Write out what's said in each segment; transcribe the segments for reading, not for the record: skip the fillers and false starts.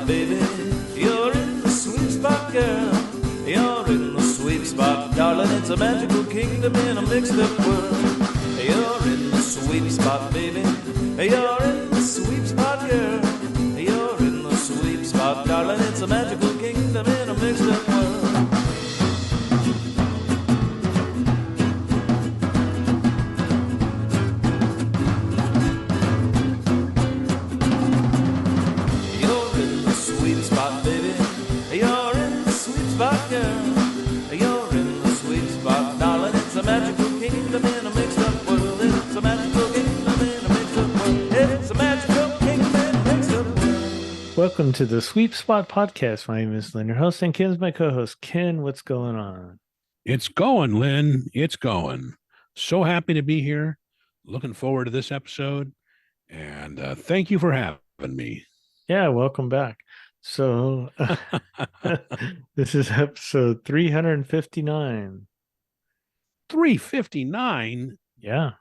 baby. You're in the sweet spot, girl. You're in the sweet spot, darling. It's a magical kingdom in a mixed up world. You're in the sweet spot, baby. You're in the sweet spot, girl. You're in the sweet spot, darling. It's a magical kingdom in a mixed up world. Welcome to the Sweet Spot Podcast. My name is Lynn, your host, and Ken's my co-host. Ken, what's going on? It's going, Lynn. It's going. So happy to be here. Looking forward to this episode. And thank you for having me. Yeah, welcome back. So this is episode 359. 359? Yeah.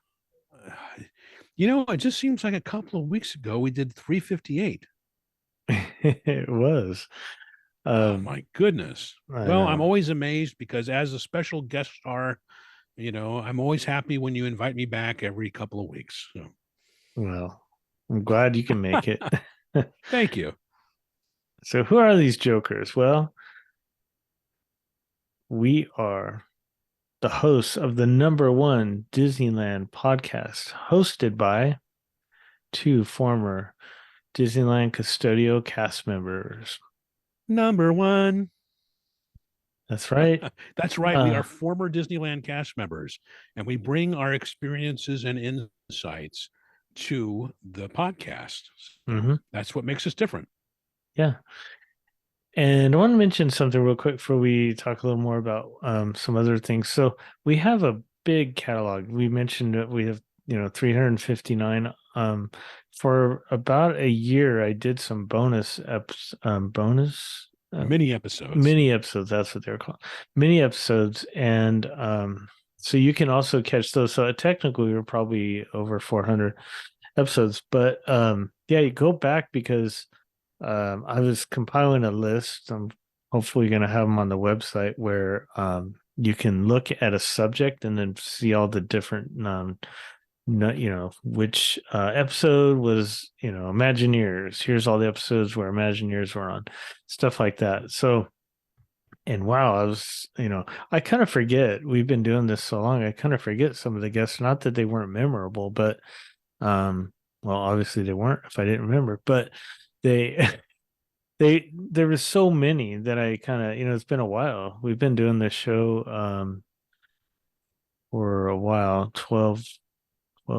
You know, it just seems like a couple of weeks ago we did 358. It was. Oh, my goodness. Well, I'm always amazed because as a special guest star, you know, I'm always happy when you invite me back every couple of weeks. So. Well, I'm glad you can make it. Thank you. So who are these jokers? Well, we are the hosts of the #1 Disneyland podcast, hosted by two former Disneyland Custodial cast members. #1. That's right. That's right. We are former Disneyland cast members, and we bring our experiences and insights to the podcast. That's what makes us different. Yeah. And I want to mention something real quick before we talk a little more about some other things. So we have a big catalog. We mentioned that we have, 359. For about a year, I did some mini episodes. That's what they're called. Mini episodes. And so you can also catch those. So technically, we're probably over 400 episodes. But yeah, you go back because I was compiling a list. I'm hopefully going to have them on the website where you can look at a subject and then see all the different, which episode was, Imagineers. Here's all the episodes where Imagineers were on, stuff like that. So, and wow, I was, I kind of forget. We've been doing this so long. I kind of forget some of the guests. Not that they weren't memorable, but well, obviously they weren't if I didn't remember, but there was so many that I kind of, it's been a while. We've been doing this show for a while, 12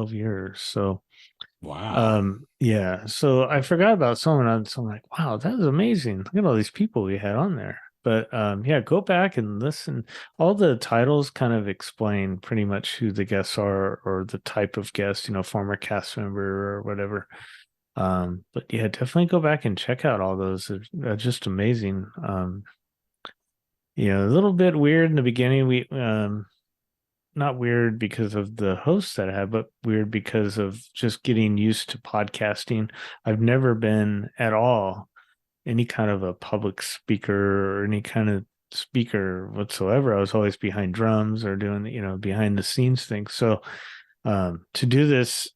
years. So wow. Yeah. So I forgot about someone. So I'm like, wow, that was amazing. Look at all these people we had on there. But yeah, go back and listen. All the titles kind of explain pretty much who the guests are or the type of guest, former cast member or whatever. But yeah, definitely go back and check out all those. They're just amazing. A little bit weird in the beginning. We not weird because of the hosts that I had, but weird because of just getting used to podcasting. I've never been at all any kind of a public speaker or any kind of speaker whatsoever. I was always behind drums or doing, behind the scenes things. So to do this,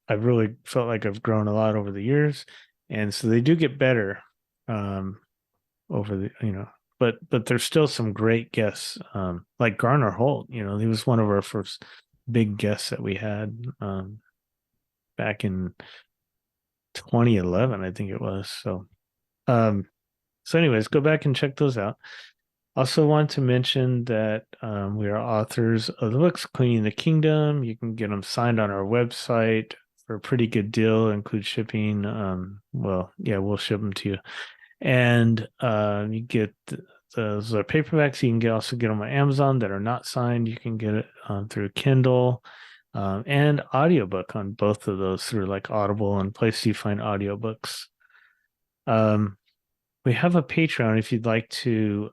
I've really felt like I've grown a lot over the years. And so they do get better over the, but there's still some great guests, like Garner Holt. He was one of our first big guests that we had back in 2011, I think it was. So anyways, go back and check those out. Also want to mention that we are authors of the books Cleaning the Kingdom. You can get them signed on our website for a pretty good deal, include shipping. We'll ship them to you. And you get those paperbacks. You can also get them on Amazon that are not signed. You can get it through Kindle and audiobook on both of those through like Audible and places you find audiobooks. We have a Patreon if you'd like to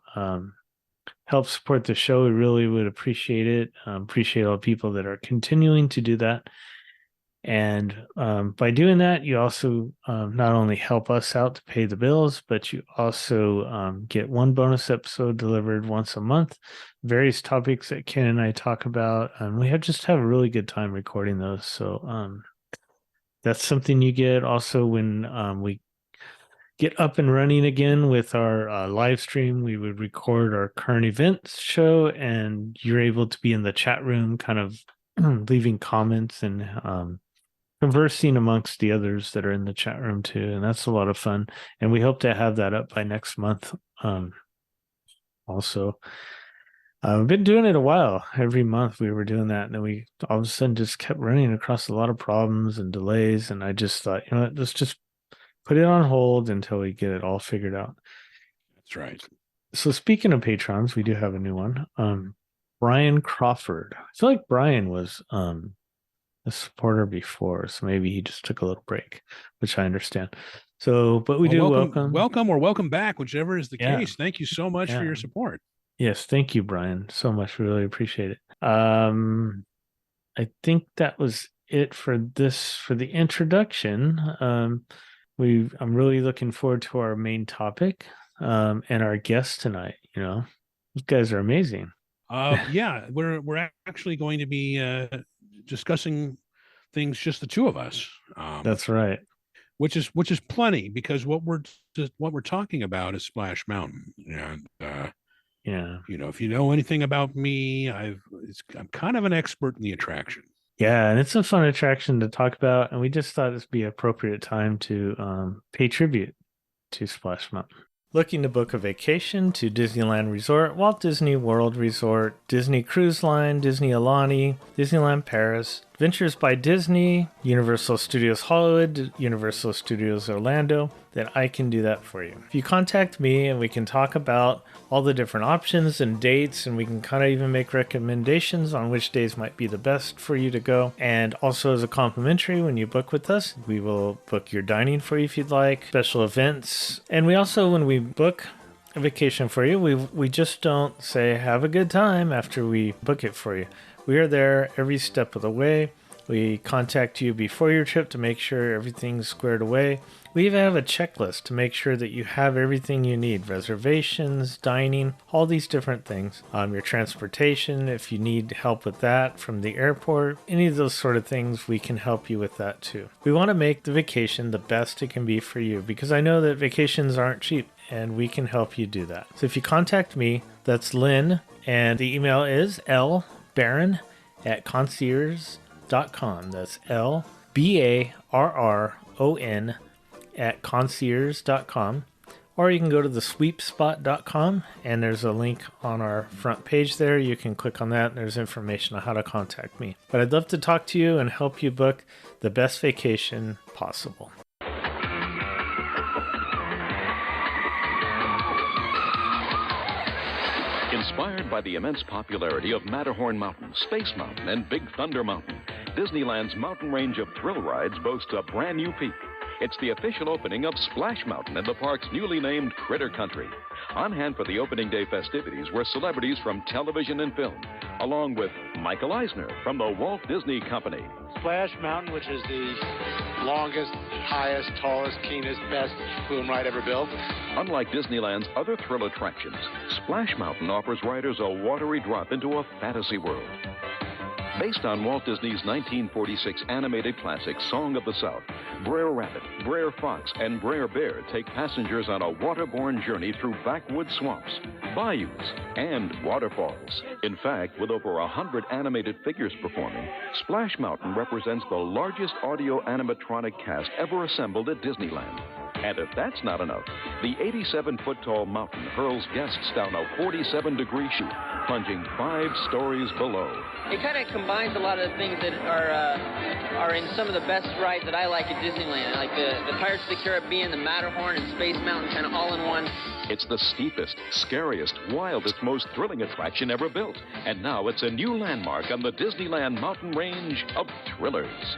help support the show. We really would appreciate it. Appreciate all the people that are continuing to do that. And by doing that, you also not only help us out to pay the bills, but you also get one bonus episode delivered once a month, various topics that Ken and I talk about. And we just have a really good time recording those. So that's something you get. Also, when we get up and running again with our live stream, we would record our current events show, and you're able to be in the chat room kind of leaving comments and conversing amongst the others that are in the chat room too. And that's a lot of fun. And we hope to have that up by next month. Also, we've been doing it a while. Every month we were doing that. And then we all of a sudden just kept running across a lot of problems and delays. And I just thought, you know what, let's just put it on hold until we get it all figured out. That's right. So speaking of patrons, we do have a new one. Brian Crawford. I feel like Brian was a supporter before, so maybe he just took a little break, which I understand. So, but we welcome back, whichever is the case. Thank you so much for your support. Yes, thank you, Brian, so much. We really appreciate it. I think that was it for the introduction. I'm really looking forward to our main topic and our guest tonight. You know, these guys are amazing. We're actually going to be discussing things just the two of us. That's right. Which is plenty, because what we're talking about is Splash Mountain, and you know, if you know anything about me, I'm kind of an expert in the attraction. Yeah, and it's a fun attraction to talk about, and we just thought this would be an appropriate time to pay tribute to Splash Mountain. Looking to book a vacation to Disneyland Resort, Walt Disney World Resort, Disney Cruise Line, Disney Alani, Disneyland Paris, Adventures by Disney, Universal Studios Hollywood, Universal Studios Orlando, then I can do that for you. If you contact me and we can talk about all the different options and dates, and we can kind of even make recommendations on which days might be the best for you to go. And also as a complimentary, when you book with us, we will book your dining for you if you'd like, special events. And we also, when we book a vacation for you, we just don't say have a good time after we book it for you. We are there every step of the way. We contact you before your trip to make sure everything's squared away. We even have a checklist to make sure that you have everything you need. Reservations, dining, all these different things. Your transportation, if you need help with that from the airport, any of those sort of things, we can help you with that too. We want to make the vacation the best it can be for you, because I know that vacations aren't cheap, and we can help you do that. So if you contact me, that's Lynn, and the email is Barron@concierge.com. That's LBARRON @concierge.com. Or you can go to the sweepspot.com, and there's a link on our front page there. You can click on that, and there's information on how to contact me. But I'd love to talk to you and help you book the best vacation possible. Inspired by the immense popularity of Matterhorn Mountain, Space Mountain, and Big Thunder Mountain, Disneyland's mountain range of thrill rides boasts a brand new peak. It's the official opening of Splash Mountain in the park's newly named Critter Country. On hand for the opening day festivities were celebrities from television and film, along with Michael Eisner from the Walt Disney Company. Splash Mountain, which is the longest, highest, tallest, keenest, best flume ride ever built. Unlike Disneyland's other thrill attractions, Splash Mountain offers riders a watery drop into a fantasy world. Based on Walt Disney's 1946 animated classic Song of the South, Brer Rabbit, Brer Fox, and Brer Bear take passengers on a waterborne journey through backwoods swamps, bayous, and waterfalls. In fact, with over 100 animated figures performing, Splash Mountain represents the largest audio animatronic cast ever assembled at Disneyland. And if that's not enough, the 87-foot-tall mountain hurls guests down a 47-degree chute, plunging 5 stories below. It kind of combines a lot of the things that are in some of the best rides that I like at Disneyland, like the Pirates of the Caribbean, the Matterhorn, and Space Mountain, kind of all in one. It's the steepest, scariest, wildest, most thrilling attraction ever built. And now it's a new landmark on the Disneyland mountain range of thrillers.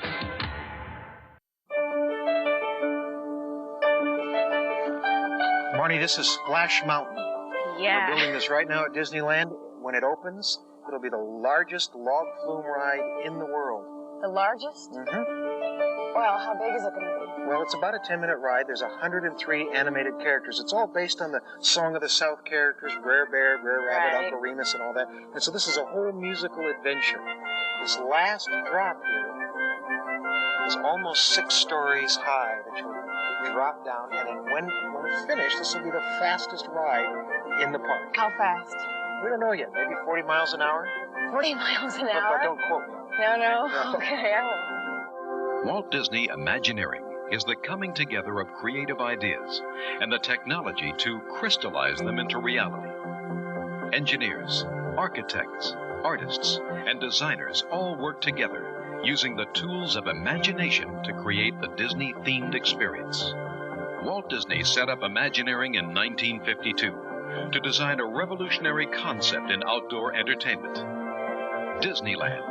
Marnie, this is Splash Mountain. Yeah. We're building this right now at Disneyland. When it opens, it'll be the largest log flume ride in the world. The largest? Mm-hmm. Wow, how big is it going to be? Well, it's about a 10-minute ride. There's 103 animated characters. It's all based on the Song of the South characters, Brer Bear, Brer Rabbit, Right. Uncle Remus, and all that. And so this is a whole musical adventure. This last drop here is almost 6 stories high that you'll drop down. And then when it's finished, this will be the fastest ride in the park. How fast? We don't know yet. Maybe 40 miles an hour. 40 miles an But hour? don't quote me. No. Okay, I won't. Walt Disney Imagineering is the coming together of creative ideas and the technology to crystallize them into reality. Engineers, architects, artists, and designers all work together using the tools of imagination to create the Disney-themed experience. Walt Disney set up Imagineering in 1952 to design a revolutionary concept in outdoor entertainment, Disneyland.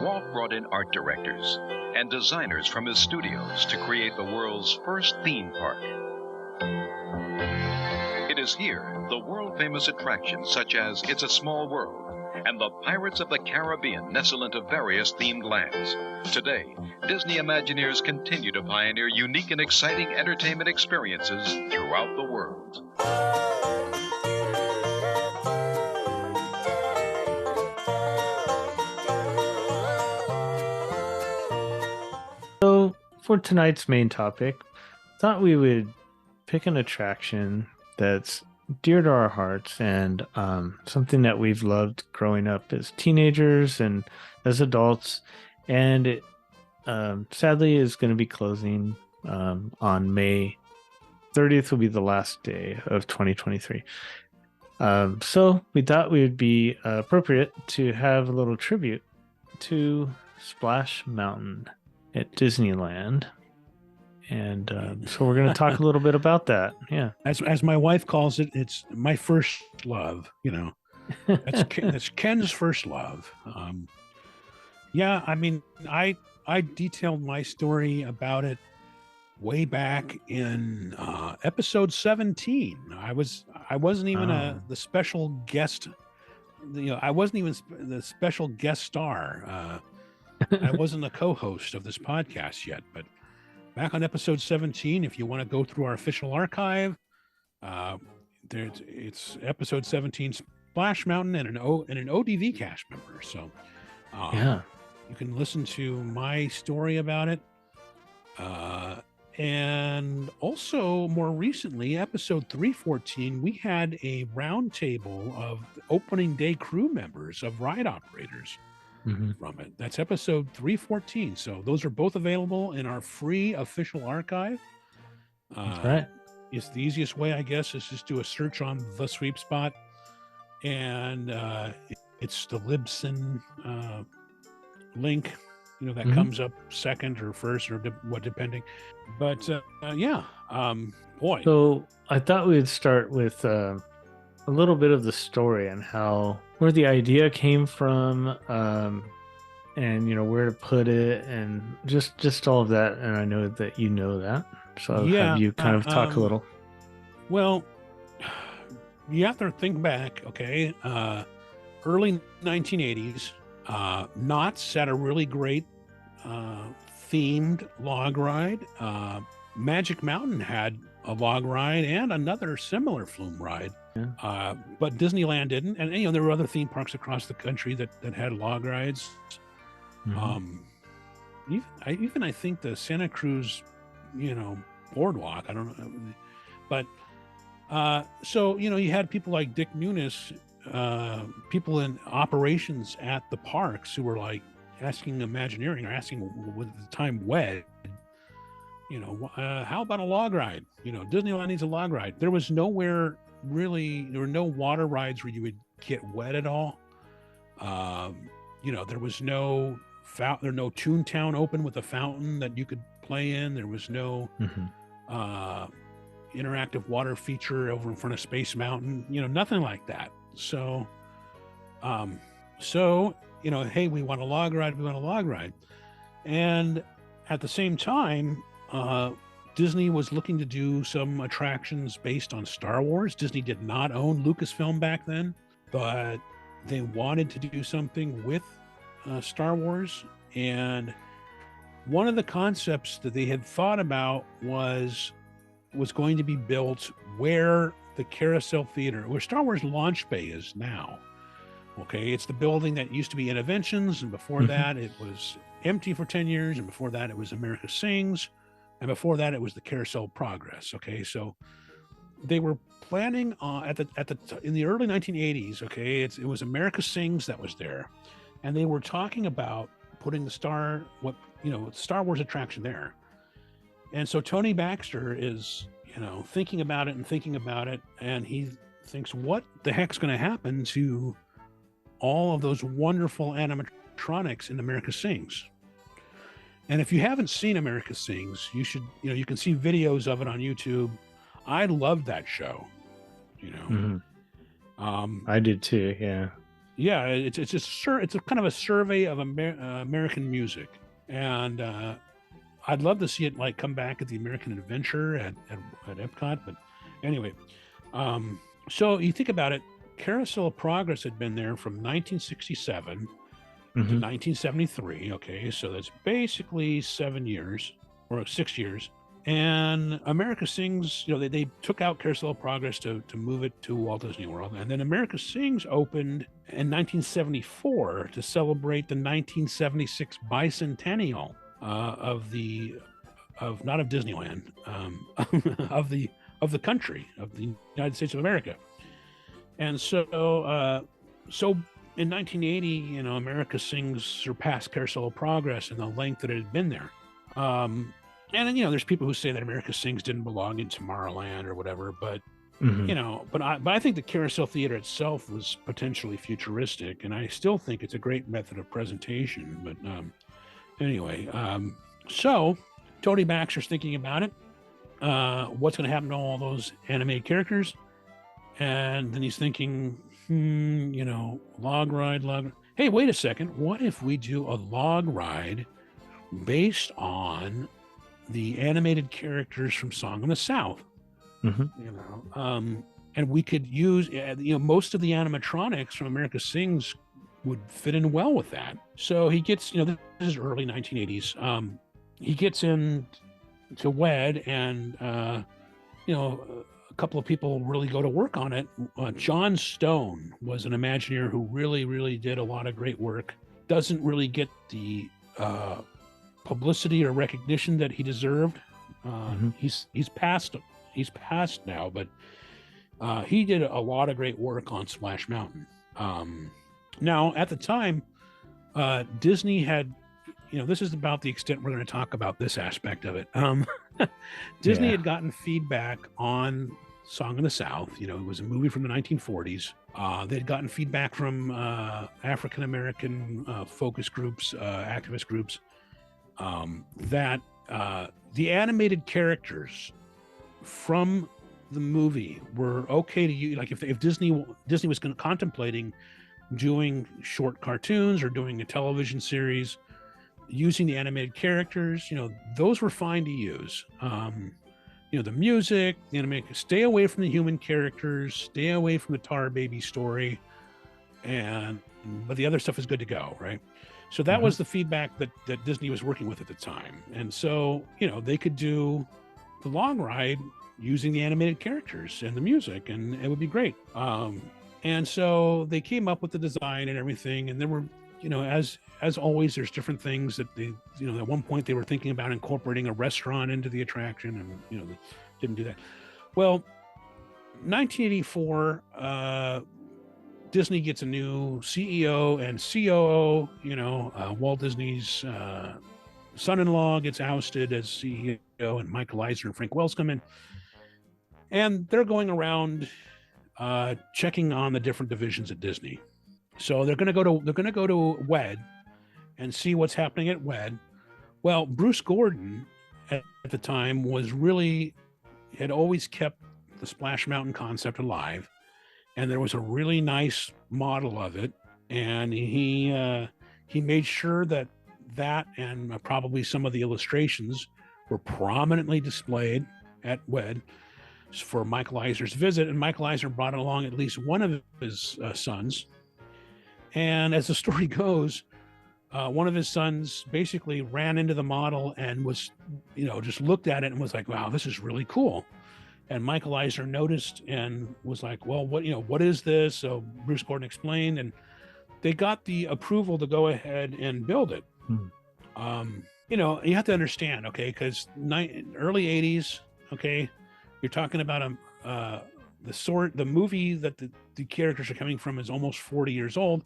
Walt brought in art directors and designers from his studios to create the world's first theme park. It is here the world-famous attractions such as It's a Small World and the Pirates of the Caribbean nestle into various themed lands. Today, Disney Imagineers continue to pioneer unique and exciting entertainment experiences throughout the world. So for tonight's main topic, thought we would pick an attraction that's dear to our hearts and something that we've loved growing up as teenagers and as adults, and it sadly is going to be closing on May 30th will be the last day of 2023. So we thought we would be appropriate to have a little tribute to Splash Mountain at Disneyland. And so we're going to talk a little bit about that. Yeah. As my wife calls it, it's my first love, you know. That's Ken's first love. Yeah, I mean, I detailed my story about it way back in episode 17. I wasn't even the special guest. You know, I wasn't even the special guest star. I wasn't a co-host of this podcast yet, but back on episode 17, if you want to go through our official archive, it's episode 17, Splash Mountain, and an ODV cast member. So, you can listen to my story about it. And also, more recently, episode 314, we had a roundtable of opening day crew members of ride operators. From it. That's episode 314. So those are both available in our free official archive. That's right. It's the easiest way, I guess, is just do a search on the Sweep Spot, and it's the Libsyn link, you know, that comes up second or first or depending. But boy. So I thought we'd start with a little bit of the story and where the idea came from, and you know where to put it, and just all of that. And I know that you know that, so I'll have you kind of talk a little. Well, you have to think back. Okay, early 1980s, Knott's had a really great themed log ride. Magic Mountain had a log ride and another similar flume ride. Yeah. But Disneyland didn't, and you know there were other theme parks across the country that had log rides. I think the Santa Cruz, you know, boardwalk. I don't know, but so you know you had people like Dick Nunes, people in operations at the parks who were like asking Imagineering or asking with the time WED, you know, how about a log ride? You know, Disneyland needs a log ride. There was nowhere. Really, there were no water rides where you would get wet at all. You know, there was no Toontown open with a fountain that you could play in. There was no interactive water feature over in front of Space Mountain. You know, nothing like that. So, you know, hey, we want a log ride. We want a log ride. And at the same time, Disney was looking to do some attractions based on Star Wars. Disney did not own Lucasfilm back then, but they wanted to do something with Star Wars. And one of the concepts that they had thought about was going to be built where the Carousel Theater, where Star Wars Launch Bay is now. Okay, it's the building that used to be Innoventions, and before that it was empty for 10 years, and before that it was America Sings, and before that it was the Carousel Progress. Okay, so they were planning in the early 1980s. Okay, it was America Sings that was there, and they were talking about putting the Star Wars attraction there. And so Tony Baxter is, thinking about it, and he thinks, what the heck's going to happen to all of those wonderful animatronics in America Sings? And if you haven't seen America Sings, you should, you can see videos of it on YouTube. I loved that show, I did too. Yeah. Yeah. It's a kind of a survey of American music. And, I'd love to see it like come back at the American Adventure at Epcot. But anyway, so you think about it, Carousel of Progress had been there from 1967 to 1973. Okay, so that's basically 7 years or 6 years. And America Sings, they took out Carousel of Progress to move it to Walt Disney World. And then America Sings opened in 1974 to celebrate the 1976 bicentennial of not of Disneyland, of the country, of the United States of America. And so in 1980, America Sings surpassed Carousel of Progress in the length that it had been there. And then, there's people who say that America Sings didn't belong in Tomorrowland or whatever, but but I think the Carousel Theater itself was potentially futuristic, and I still think it's a great method of presentation. But anyway, so Tony Baxter's thinking about it. What's going to happen to all those animated characters? And then he's thinking, log ride. Hey, wait a second. What if we do a log ride based on the animated characters from Song of the South? And we could use, most of the animatronics from America Sings would fit in well with that. So he gets, this is early 1980s. He gets in to WED, and, a couple of people really go to work on it. John Stone was an Imagineer who really, really did a lot of great work. Doesn't really get the publicity or recognition that he deserved. He's passed now, but he did a lot of great work on Splash Mountain. Now, at the time, Disney had, this is about the extent we're going to talk about this aspect of it. Disney had gotten feedback on Song of the South. It was a movie from the 1940s. They'd gotten feedback from African-American focus groups, activist groups, that the animated characters from the movie were okay to use. Like if Disney was contemplating doing short cartoons or doing a television series using the animated characters, those were fine to use. The music, the animated, stay away from the human characters, stay away from the Tar Baby story, but the other stuff is good to go, right? So that was the feedback that Disney was working with at the time. And so, they could do the long ride using the animated characters and the music, and it would be great. And so they came up with the design and everything, and there were, as always, there's different things that they, at one point they were thinking about incorporating a restaurant into the attraction, and, they didn't do that. Well, 1984, Disney gets a new CEO and COO, Walt Disney's son-in-law gets ousted as CEO, and Michael Eisner and Frank Wells come in, and they're going around checking on the different divisions at Disney. So they're going to go to WED and see what's happening at WED. Well, Bruce Gordon at the time had always kept the Splash Mountain concept alive, and there was a really nice model of it, and he made sure that and probably some of the illustrations were prominently displayed at WED for Michael Eisner's visit, and Michael Eisner brought along at least one of his sons. And as the story goes, one of his sons basically ran into the model and was, just looked at it and was like, wow, this is really cool. And Michael Eisner noticed and was like, well, what is this? So Bruce Gordon explained, and they got the approval to go ahead and build it. You have to understand, okay, because early 80s, okay, you're talking about the movie that the characters are coming from is almost 40 years old,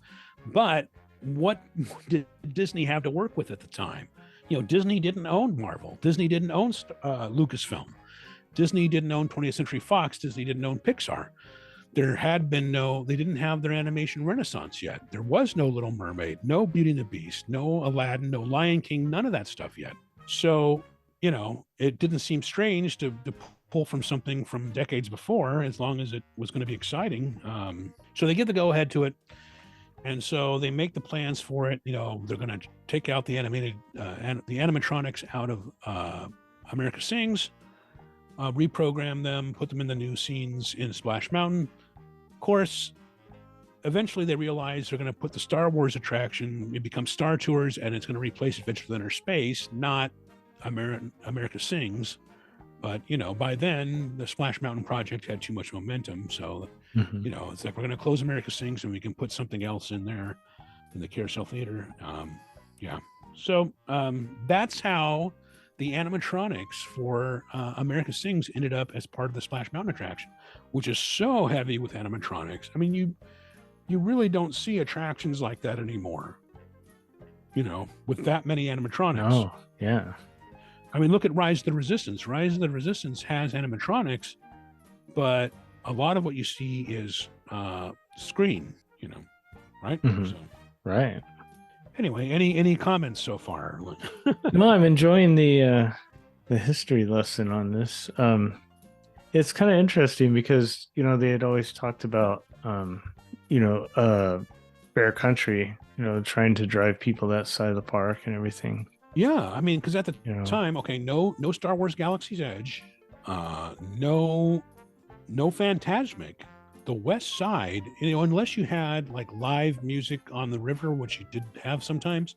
but what did Disney have to work with at the time? Disney didn't own Marvel. Disney didn't own Lucasfilm. Disney didn't own 20th Century Fox. Disney didn't own Pixar. There had been they didn't have their animation renaissance yet. There was no Little Mermaid, no Beauty and the Beast, no Aladdin, no Lion King, none of that stuff yet. So, it didn't seem strange to pull from something from decades before, as long as it was going to be exciting. So they get the go ahead to it. And so they make the plans for it. They're going to take out the animatronics out of America Sings, reprogram them, put them in the new scenes in Splash Mountain. Of course, eventually they realize they're going to put the Star Wars attraction, it becomes Star Tours, and it's going to replace Adventure to Inner Space, not America Sings. But, by then, the Splash Mountain project had too much momentum. So, it's like, we're going to close America Sings and we can put something else in there in the Carousel Theater. So that's how the animatronics for America Sings ended up as part of the Splash Mountain attraction, which is so heavy with animatronics. I mean, you really don't see attractions like that anymore, with that many animatronics. Oh, yeah. I mean, look at Rise of the Resistance. Rise of the Resistance has animatronics, but a lot of what you see is screen, right? So, right. Anyway, any comments so far? No, I'm enjoying the history lesson on this. It's kind of interesting because they had always talked about Bear Country, trying to drive people that side of the park and everything. Yeah, I mean, because at the time, okay, no Star Wars Galaxy's Edge, no Fantasmic. The West Side, unless you had like live music on the river, which you did have sometimes,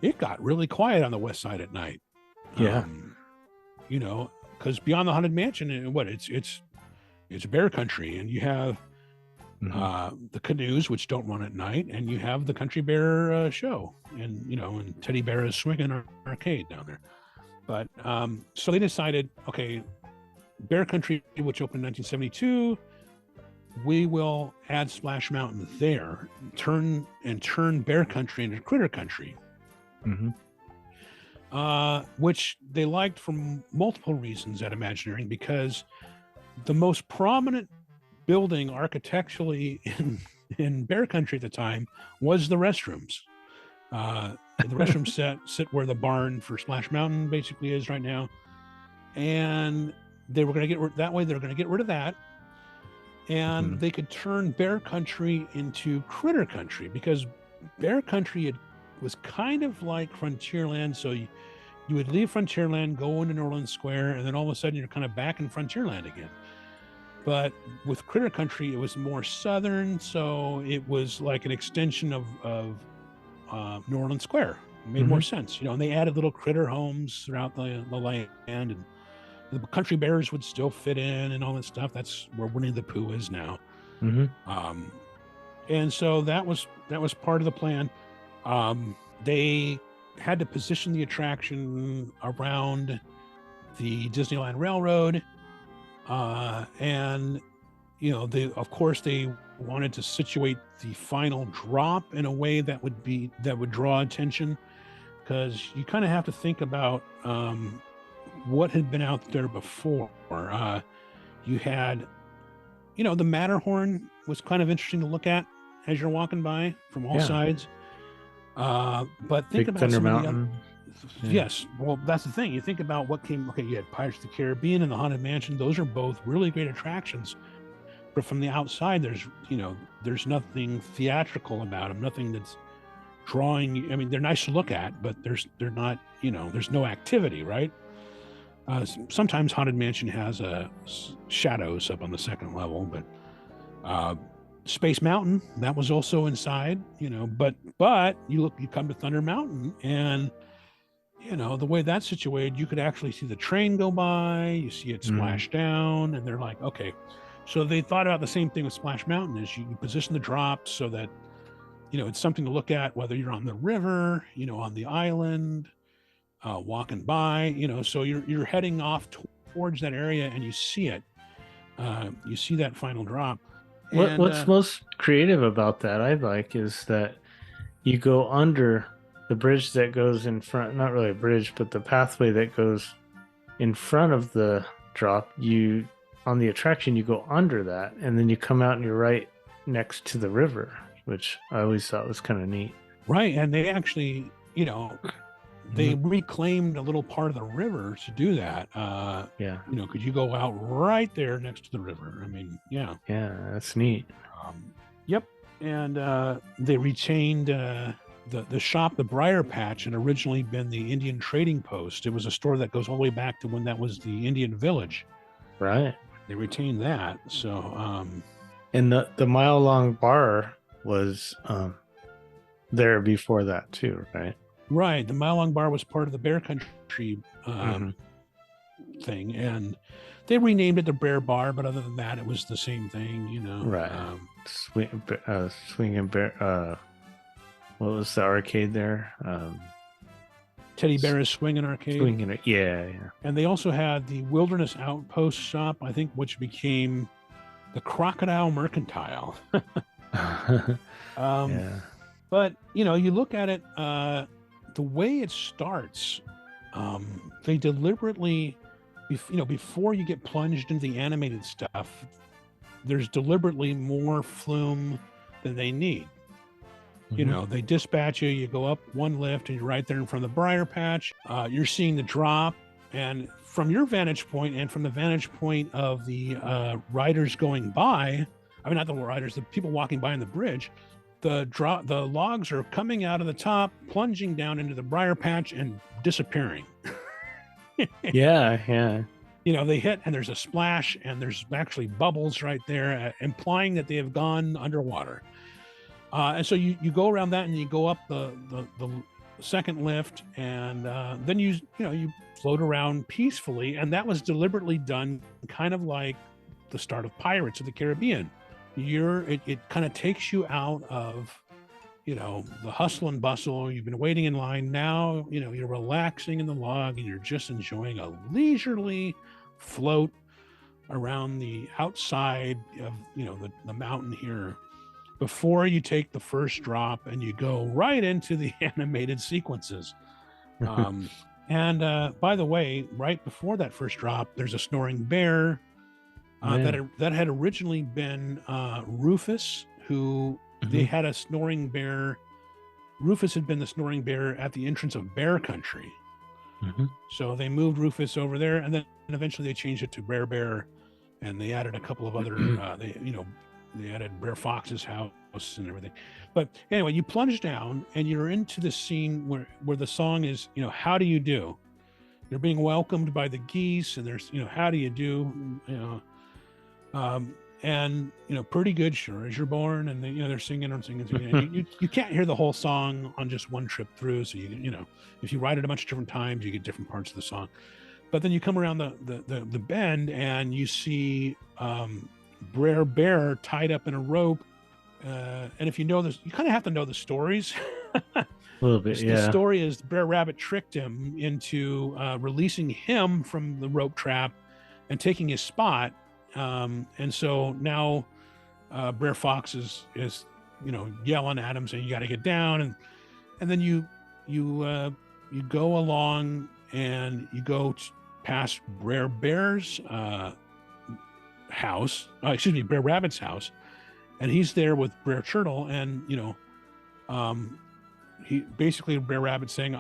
it got really quiet on the West Side at night. Yeah, because beyond the Haunted Mansion, it's Bear Country, and you have the canoes, which don't run at night, and you have the Country Bear show, and and Teddy Bear is swinging arcade down there. But so they decided, okay, Bear Country, which opened in 1972. We will add Splash Mountain there, turn Bear Country into Critter Country, which they liked for multiple reasons at Imagineering, because the most prominent building architecturally in Bear Country at the time was the restrooms. The restrooms sit where the barn for Splash Mountain basically is right now, and they were going to they're going to get rid of that. And they could turn Bear Country into Critter Country, because Bear Country was kind of like Frontierland. So you would leave Frontierland, go into Norland Square, and then all of a sudden you're kind of back in Frontierland again. But with Critter Country, it was more southern, so it was like an extension of Norland Square. It made more sense, and they added little critter homes throughout the land, and the Country Bears would still fit in and all that stuff. That's where Winnie the Pooh is now. And so that was part of the plan. They had to position the attraction around the Disneyland Railroad. And, they wanted to situate the final drop in a way that would draw attention, because you kind of have to think about, what had been out there before. You had, the Matterhorn was kind of interesting to look at as you're walking by from all sides. But think about Thunder Mountain. Yes, well, that's the thing. You think about what came. Okay, you had Pirates of the Caribbean and the Haunted Mansion. Those are both really great attractions. But from the outside, there's nothing theatrical about them. Nothing that's drawing. I mean, they're nice to look at, but they're not. There's no activity, right? Sometimes Haunted Mansion has shadows up on the second level, but Space Mountain, that was also inside, but you come to Thunder Mountain, and the way that's situated, you could actually see the train go by, you see it splash down, and they're like, okay. So they thought about the same thing with Splash Mountain, is you position the drop so that, it's something to look at, whether you're on the river, on the island, walking by, so you're heading off towards that area, and you see it. You see that final drop. What's most creative about that, I like, is that you go under the bridge that goes in front, not really a bridge, but the pathway that goes in front of the drop. On the attraction, you go under that, and then you come out and you're right next to the river, which I always thought was kind of neat. Right. And they actually, they reclaimed a little part of the river to do that. Yeah. Could you go out right there next to the river? I mean, yeah. Yeah, that's neat. Yep. And they retained the shop, the Briar Patch, had originally been the Indian Trading Post. It was a store that goes all the way back to when that was the Indian Village. Right. They retained that. So, and the mile-long bar was there before that too, right? Right. The Mile Long Bar was part of the Bear Country thing, and they renamed it the Bear Bar, but other than that, it was the same thing, Right. Swinging Bear. What was the arcade there? Teddy Bear's Swinging Arcade. Swinging, yeah. And they also had the Wilderness Outpost shop, I think, which became the Crocodile Mercantile. Yeah. But you look at it. The way it starts, they deliberately, before you get plunged into the animated stuff, there's deliberately more flume than they need. They dispatch you, you go up one lift, and you're right there in front of the Briar Patch. You're seeing the drop, and from your vantage point and from the vantage point of the riders going by, not the riders, the people walking by on the bridge, the logs are coming out of the top, plunging down into the Briar Patch and disappearing. Yeah. They hit, and there's a splash, and there's actually bubbles right there, implying that they have gone underwater. And so you go around that, and you go up the second lift, and then you float around peacefully, and that was deliberately done, kind of like the start of Pirates of the Caribbean. It kind of takes you out of, the hustle and bustle. You've been waiting in line. Now, you're relaxing in the log, and you're just enjoying a leisurely float around the outside of, the mountain here before you take the first drop and you go right into the animated sequences. And by the way, right before that first drop, there's a snoring bear. That had originally been Rufus, who they had a snoring bear. Rufus had been the snoring bear at the entrance of Bear Country. So they moved Rufus over there, and then eventually they changed it to Bear, and they added a couple of other. They added Bear Fox's house and everything. But anyway, you plunge down, and you're into the scene where the song is, how do you do? You're being welcomed by the geese, and there's, how do you do? And pretty good, sure as you're born, and they're singing and singing. You can't hear the whole song on just one trip through, so if you ride it a bunch of different times, you get different parts of the song. But then you come around the bend, and you see Brer Bear tied up in a rope, and if you know this, you kind of have to know the stories. A little bit, yeah. The story is Brer Rabbit tricked him into releasing him from the rope trap and taking his spot. And so now Brer Fox is yelling at him saying, you got to get down. And then you go along, and you go past Brer Bear's house, Brer Rabbit's house. And he's there with Brer Turtle, and, he basically, Brer Rabbit saying,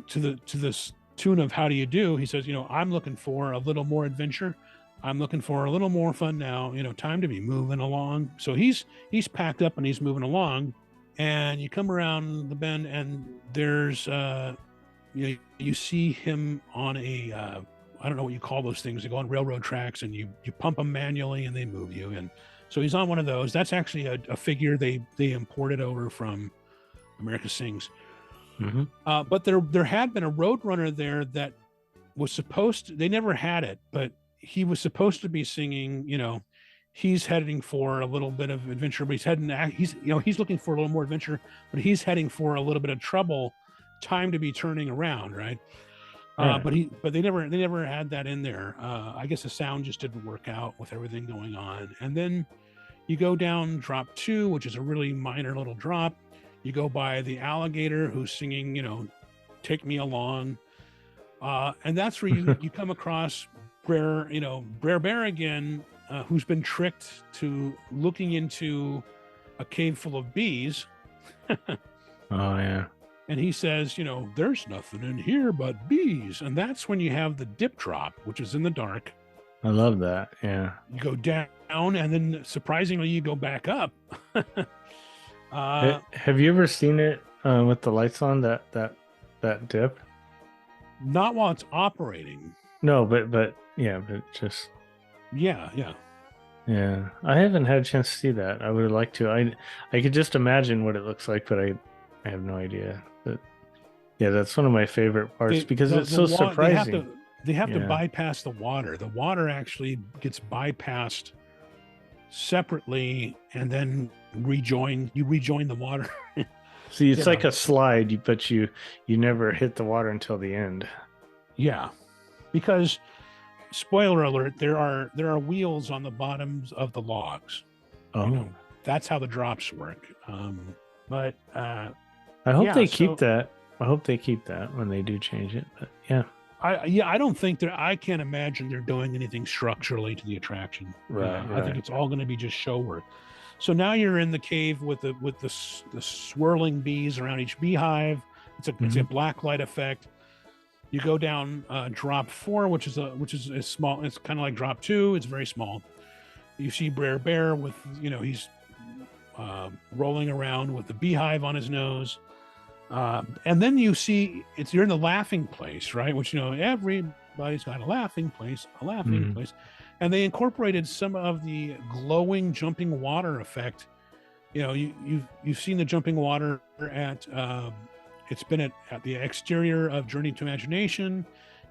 to this tune of how do you do? He says, I'm looking for a little more adventure. I'm looking for a little more fun now, time to be moving along. So he's packed up, and he's moving along, and you come around the bend, and there's, you see him on a, I don't know what you call those things. They go on railroad tracks, and you pump them manually, and they move you. And So he's on one of those. That's actually a figure they imported over from America Sings. Mm-hmm. But there had been a Roadrunner there that was supposed to, they never had it, but he was supposed to be singing, he's heading for a little bit of adventure, but he's looking for a little more adventure, but he's heading for a little bit of trouble, time to be turning around, right? But they never had that in there. I guess the sound just didn't work out with everything going on. And then you go down drop 2, which is a really minor little drop. You go by the alligator who's singing, Take Me Along. And that's where you come across Brer Bear again, who's been tricked to looking into a cave full of bees. Oh, yeah. And he says, there's nothing in here but bees. And that's when you have the dip drop, which is in the dark. I love that. Yeah. You go down, and then surprisingly, you go back up. Have you ever seen it with the lights on, that dip? Not while it's operating. No, but just yeah. I haven't had a chance to see that. I would like to. I could just imagine what it looks like, but I have no idea. But yeah, that's one of my favorite parts because it's so surprising. They have to bypass the water. The water actually gets bypassed separately, and then you rejoin the water. See, it's like a slide, but you never hit the water until the end. Yeah, because spoiler alert, there are wheels on the bottoms of the logs. Oh, that's how the drops work. But I hope they keep that. I hope they keep that when they do change it. But yeah. I don't think I can't imagine they're doing anything structurally to the attraction. Right. I think it's all going to be just show work. So now you're in the cave with the swirling bees around each beehive. It's a black light effect. You go down drop 4, which is a small. It's kind of like drop 2. It's very small. You see Brer Bear with he's rolling around with the beehive on his nose. And then you see you're in the laughing place, right? Which everybody's got a laughing place, place. And they incorporated some of the glowing jumping water effect. You've seen the jumping water at it's been at the exterior of Journey to Imagination,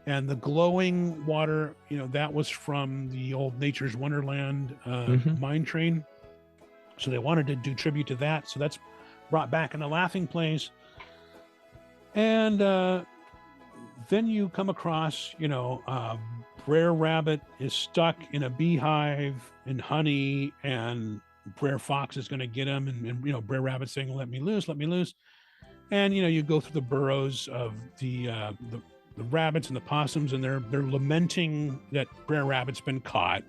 and the glowing water, that was from the old Nature's Wonderland mine train. So they wanted to do tribute to that. So that's brought back in the laughing place. And then you come across, Brer Rabbit is stuck in a beehive in honey, and Brer Fox is going to get him. And Brer Rabbit saying, let me loose. And, you go through the burrows of the rabbits and the possums, and they're lamenting that Brer Rabbit's been caught.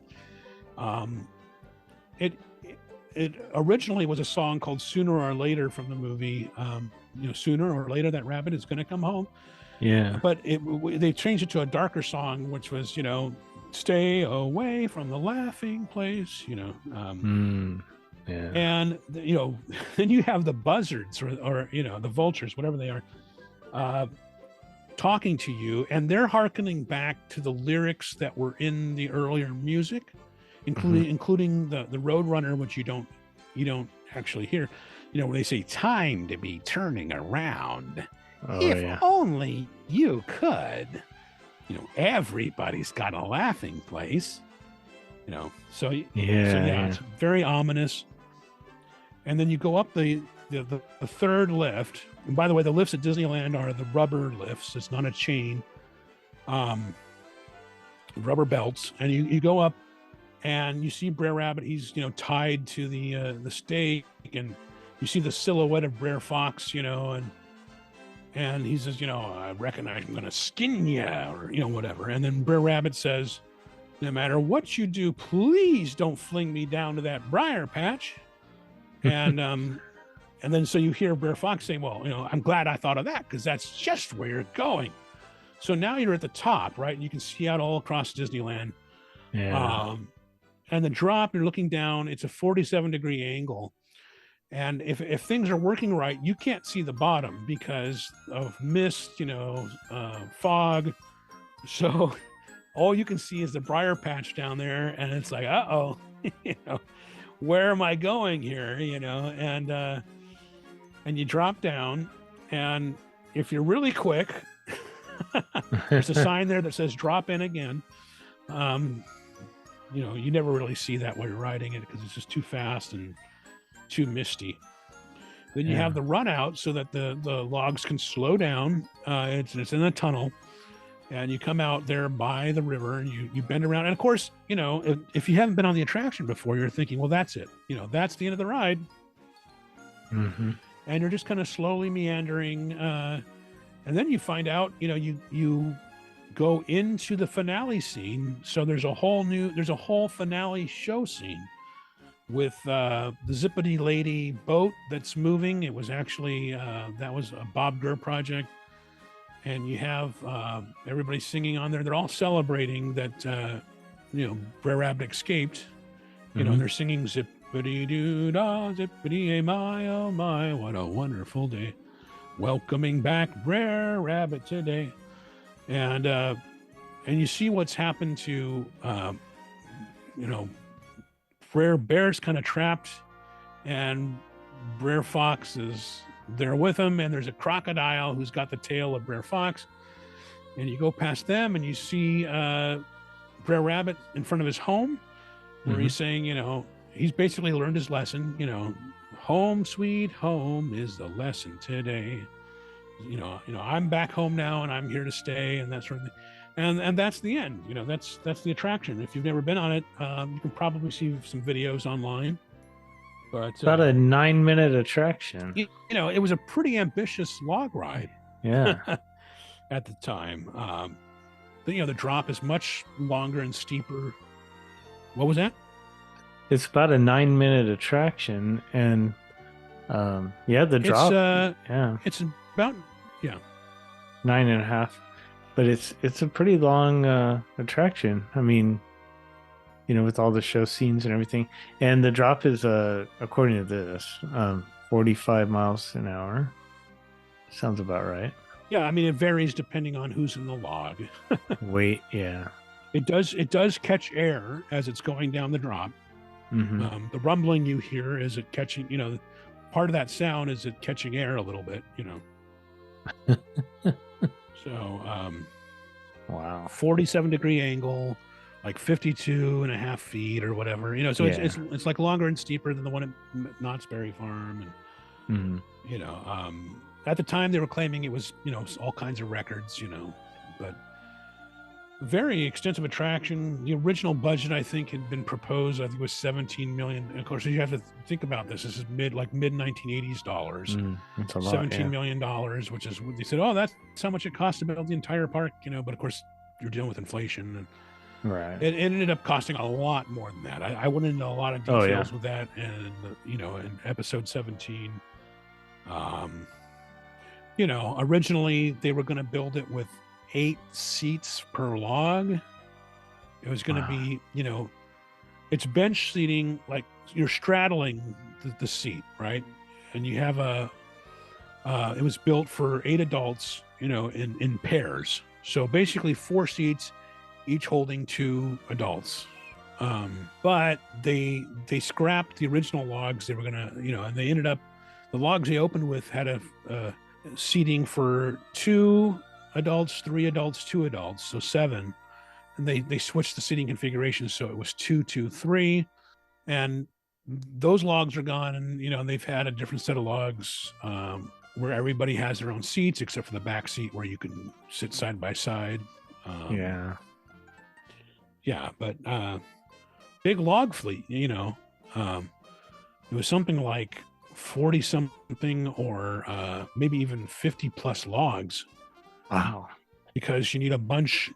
It originally was a song called Sooner or Later from the movie. Sooner or later that rabbit is going to come home. Yeah. But they changed it to a darker song, which was, stay away from the laughing place, Yeah. And, then you have the buzzards or the vultures, whatever they are, talking to you, and they're hearkening back to the lyrics that were in the earlier music, including the Roadrunner, which you don't actually hear, where they say, time to be turning around. If only you could. Everybody's got a laughing place. So it's very ominous. And then you go up the third lift. And by the way, the lifts at Disneyland are the rubber lifts. It's not a chain. Rubber belts. And you go up, and you see Brer Rabbit. He's tied to the stake, and you see the silhouette of Brer Fox. And he says, I recognize I'm going to skin you, or whatever. And then Brer Rabbit says, no matter what you do, please don't fling me down to that briar patch. And then so you hear Brer Fox saying, well, I'm glad I thought of that, because that's just where you're going. So now you're at the top, right? And you can see out all across Disneyland. Yeah. And the drop, you're looking down, it's a 47-degree angle. And if things are working right, you can't see the bottom because of mist, fog. So all you can see is the briar patch down there. And it's like, uh-oh, where am I going here? You know, and you drop down, and if you're really quick, there's a sign there that says drop in again. You know, you never really see that while you're riding it because it's just too fast and too misty. Then you have the run out so that the logs can slow down. It's in a tunnel, and you come out there by the river and you bend around. And of course, you know, if you haven't been on the attraction before, you're thinking, well, that's it. You know, that's the end of the ride. Mm-hmm. And you're just kind of slowly meandering. And then you find out, you know, you go into the finale scene. So there's a whole finale show scene with the Zippity Lady boat that's moving. It was actually, that was a Bob Gurr project. And you have everybody singing on there. They're all celebrating that, you know, Brer Rabbit escaped. You know, they're singing zippity-doo-dah, zippity-ay-my, oh my, what a wonderful day. Welcoming back Brer Rabbit today. And you see what's happened to, you know, Brer Bear's kind of trapped, and Brer Fox is there with him, and there's a crocodile who's got the tail of Brer Fox. And you go past them, and you see Brer Rabbit in front of his home, where he's saying, you know, he's basically learned his lesson, you know, home sweet home is the lesson today. You know, I'm back home now, and I'm here to stay, and that sort of thing. And that's the end. You know, that's the attraction. If you've never been on it, you can probably see some videos online. But it's about a 9-minute attraction. You know, it was a pretty ambitious log ride. Yeah. At the time. But, you know, the drop is much longer and steeper. What was that? It's about a 9-minute attraction, and the drop. It's about 9.5, but it's a pretty long attraction. I mean, you know, with all the show scenes and everything, and the drop is according to this 45 miles an hour. Sounds about right. Yeah, I mean, it varies depending on who's in the log. Weight, yeah. It does catch air as it's going down the drop. The rumbling you hear is it catching, you know, part of that sound is it catching air a little bit, you know. So, wow, 47-degree angle, like 52.5 feet or whatever, you know. So it's like longer and steeper than the one at Knott's Berry Farm, and you know, at the time they were claiming it was, you know, all kinds of records, you know, but very extensive attraction. The original budget, I think, had been proposed, I think it was $17 million. And of course, you have to think about this. This is mid 1980s dollars. That's a lot, $17 million, which is, they said, oh, that's how much it cost to build the entire park, you know. But of course, you're dealing with inflation, and right. It ended up costing a lot more than that. I went into a lot of details with that, and you know, in episode 17, you know, originally they were going to build it with 8 seats per log. It was going to be, you know, it's bench seating, like you're straddling the seat, right? And you have it was built for 8 adults, you know, in pairs. So basically 4 seats, each holding 2 adults. But they scrapped the original logs. They were going to, you know, and they ended up, the logs they opened with had a seating for 2 adults, 3 adults, 2 adults, so 7. And they switched the seating configuration, so it was 2, 2, 3. And those logs are gone, and you know, they've had a different set of logs where everybody has their own seats except for the back seat where you can sit side by side. But big log fleet, you know. It was something like 40 something or maybe even 50 plus logs. Wow. Because you need a bunch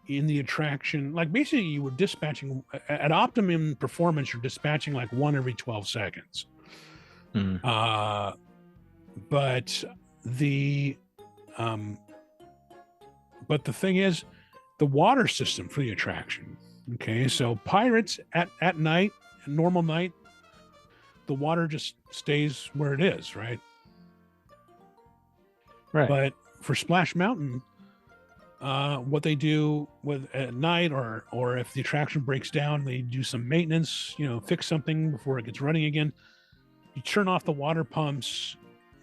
in the attraction. Like basically you were dispatching at optimum performance, you're dispatching like 1 every 12 seconds. But the thing is, the water system for the attraction. Okay, so Pirates at night, normal night, the water just stays where it is, right? Right. But for Splash Mountain, what they do with at night, or if the attraction breaks down, they do some maintenance, fix something before it gets running again. You turn off the water pumps,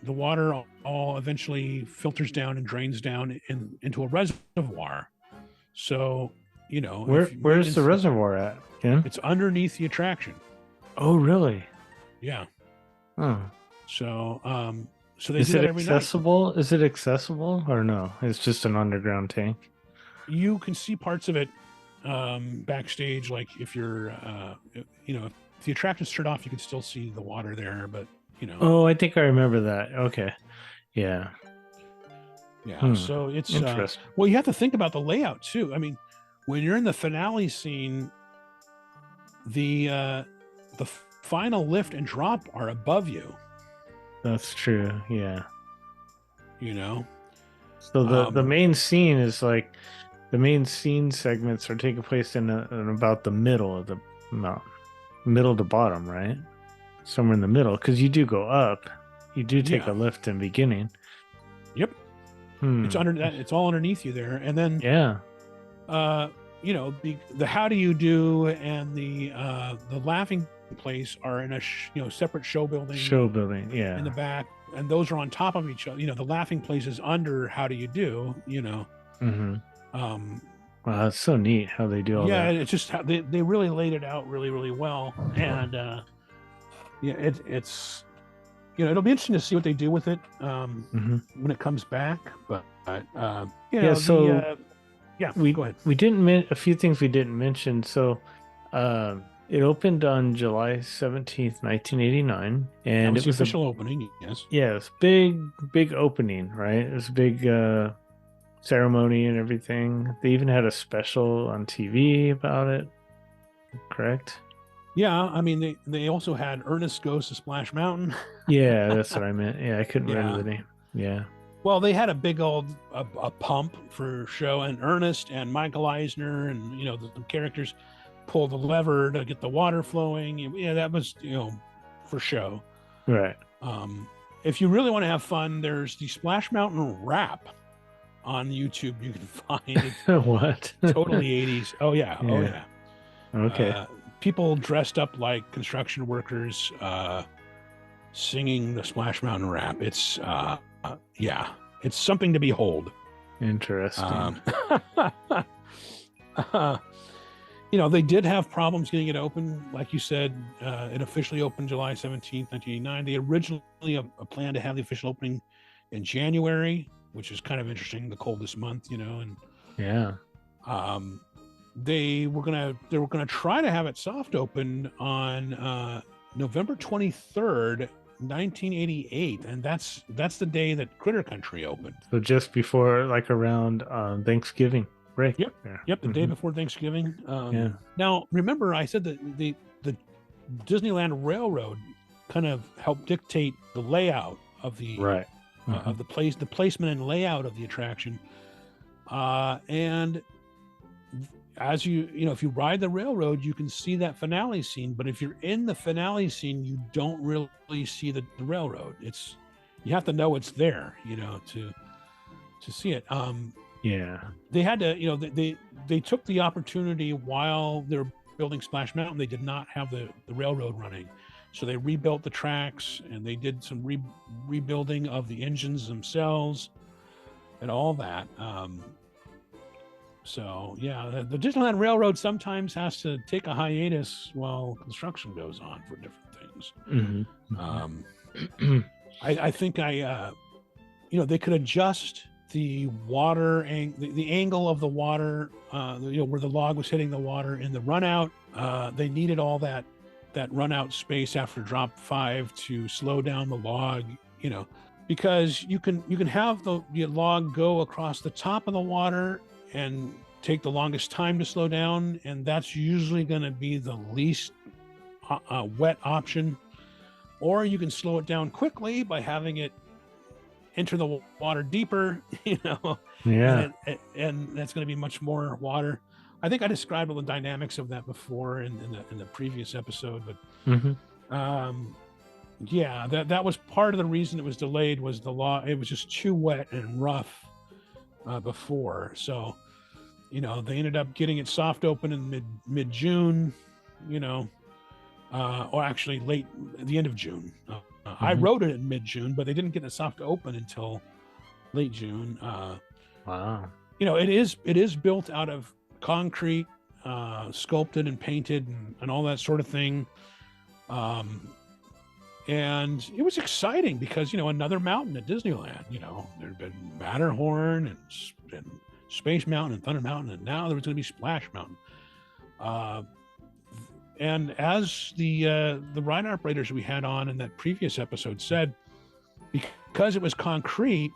the water all eventually filters down and drains down into a reservoir. So, where's the reservoir at, Ken? It's underneath the attraction. Oh, really? Yeah. Oh. So, so they is do it that every accessible? Night. Is it accessible or no? It's just an underground tank. You can see parts of it backstage. Like if you're, if the attraction's turned off, you can still see the water there. But Oh, I think I remember that. Okay. Yeah. Yeah. So it's interesting. Well, you have to think about the layout too. I mean, when you're in the finale scene, the final lift and drop are above you. That's true. Yeah. So the main scene is like the main scene segments are taking place in about the middle of the mountain, middle to bottom, right? Somewhere in the middle, because you do go up. You do take a lift in the beginning. Yep. It's under that. It's all underneath you there, and then the how do you do and the laughing place are in a separate show building. Yeah. In the back, and those are on top of each other. The laughing place is under how do you do. Wow, that's so neat how they do all that. Yeah, it's just how they really laid it out really, really well, and it's it'll be interesting to see what they do with it when it comes back. But go ahead. We didn't a few things we didn't mention. So it opened on July 17th, 1989, and it was the official opening. Yes. Yeah, it's big opening, right? It was a big ceremony and everything. They even had a special on TV about it. Correct? Yeah, I mean they also had Ernest Goes to Splash Mountain. Yeah, that's what I meant. Yeah, I couldn't remember the name. Yeah. Well, they had a big old a pump for show, and Ernest and Michael Eisner and the characters pull the lever to get the water flowing. Yeah, that was for show. Right. If you really want to have fun, there's the Splash Mountain rap on YouTube. You can find it. What? Totally 80s. Oh yeah. Oh yeah. Okay. People dressed up like construction workers singing the Splash Mountain rap. It's it's something to behold. Interesting. They did have problems getting it open. Like you said, it officially opened July 17th, 1989. They originally planned to have the official opening in January, which is kind of interesting, the coldest month, and they were gonna try to have it soft open on November 23rd, 1988, and that's the day that Critter Country opened. So just before, like around Thanksgiving break. Yep, the day before Thanksgiving. Now, remember, I said that the Disneyland Railroad kind of helped dictate the layout of the of the placement and layout of the attraction, and as if you ride the railroad, you can see that finale scene. But if you're in the finale scene, you don't really see the railroad. You have to know it's there, to see it. They had to, they took the opportunity while they were building Splash Mountain. They did not have the railroad running, so they rebuilt the tracks and they did some rebuilding of the engines themselves and all that. So the Disneyland Railroad sometimes has to take a hiatus while construction goes on for different things. I think they could adjust the water and the angle of the water, where the log was hitting the water in the run out. They needed all that run out space after drop 5 to slow down the log, because you can have the log go across the top of the water and take the longest time to slow down, and that's usually going to be the least wet option. Or you can slow it down quickly by having it enter the water deeper, and that's going to be much more water. I think I described all the dynamics of that before in the previous episode, but that was part of the reason it was delayed. Was the law? It was just too wet and rough before. So, they ended up getting it soft open in mid-June, or actually the end of June. I wrote it in mid-June, but they didn't get it soft open until late June. Wow. It is built out of concrete, sculpted and painted and all that sort of thing. And it was exciting because, another mountain at Disneyland, there'd been Matterhorn and Space Mountain and Thunder Mountain, and now there was going to be Splash Mountain. And as the ride operators we had on in that previous episode said, because it was concrete,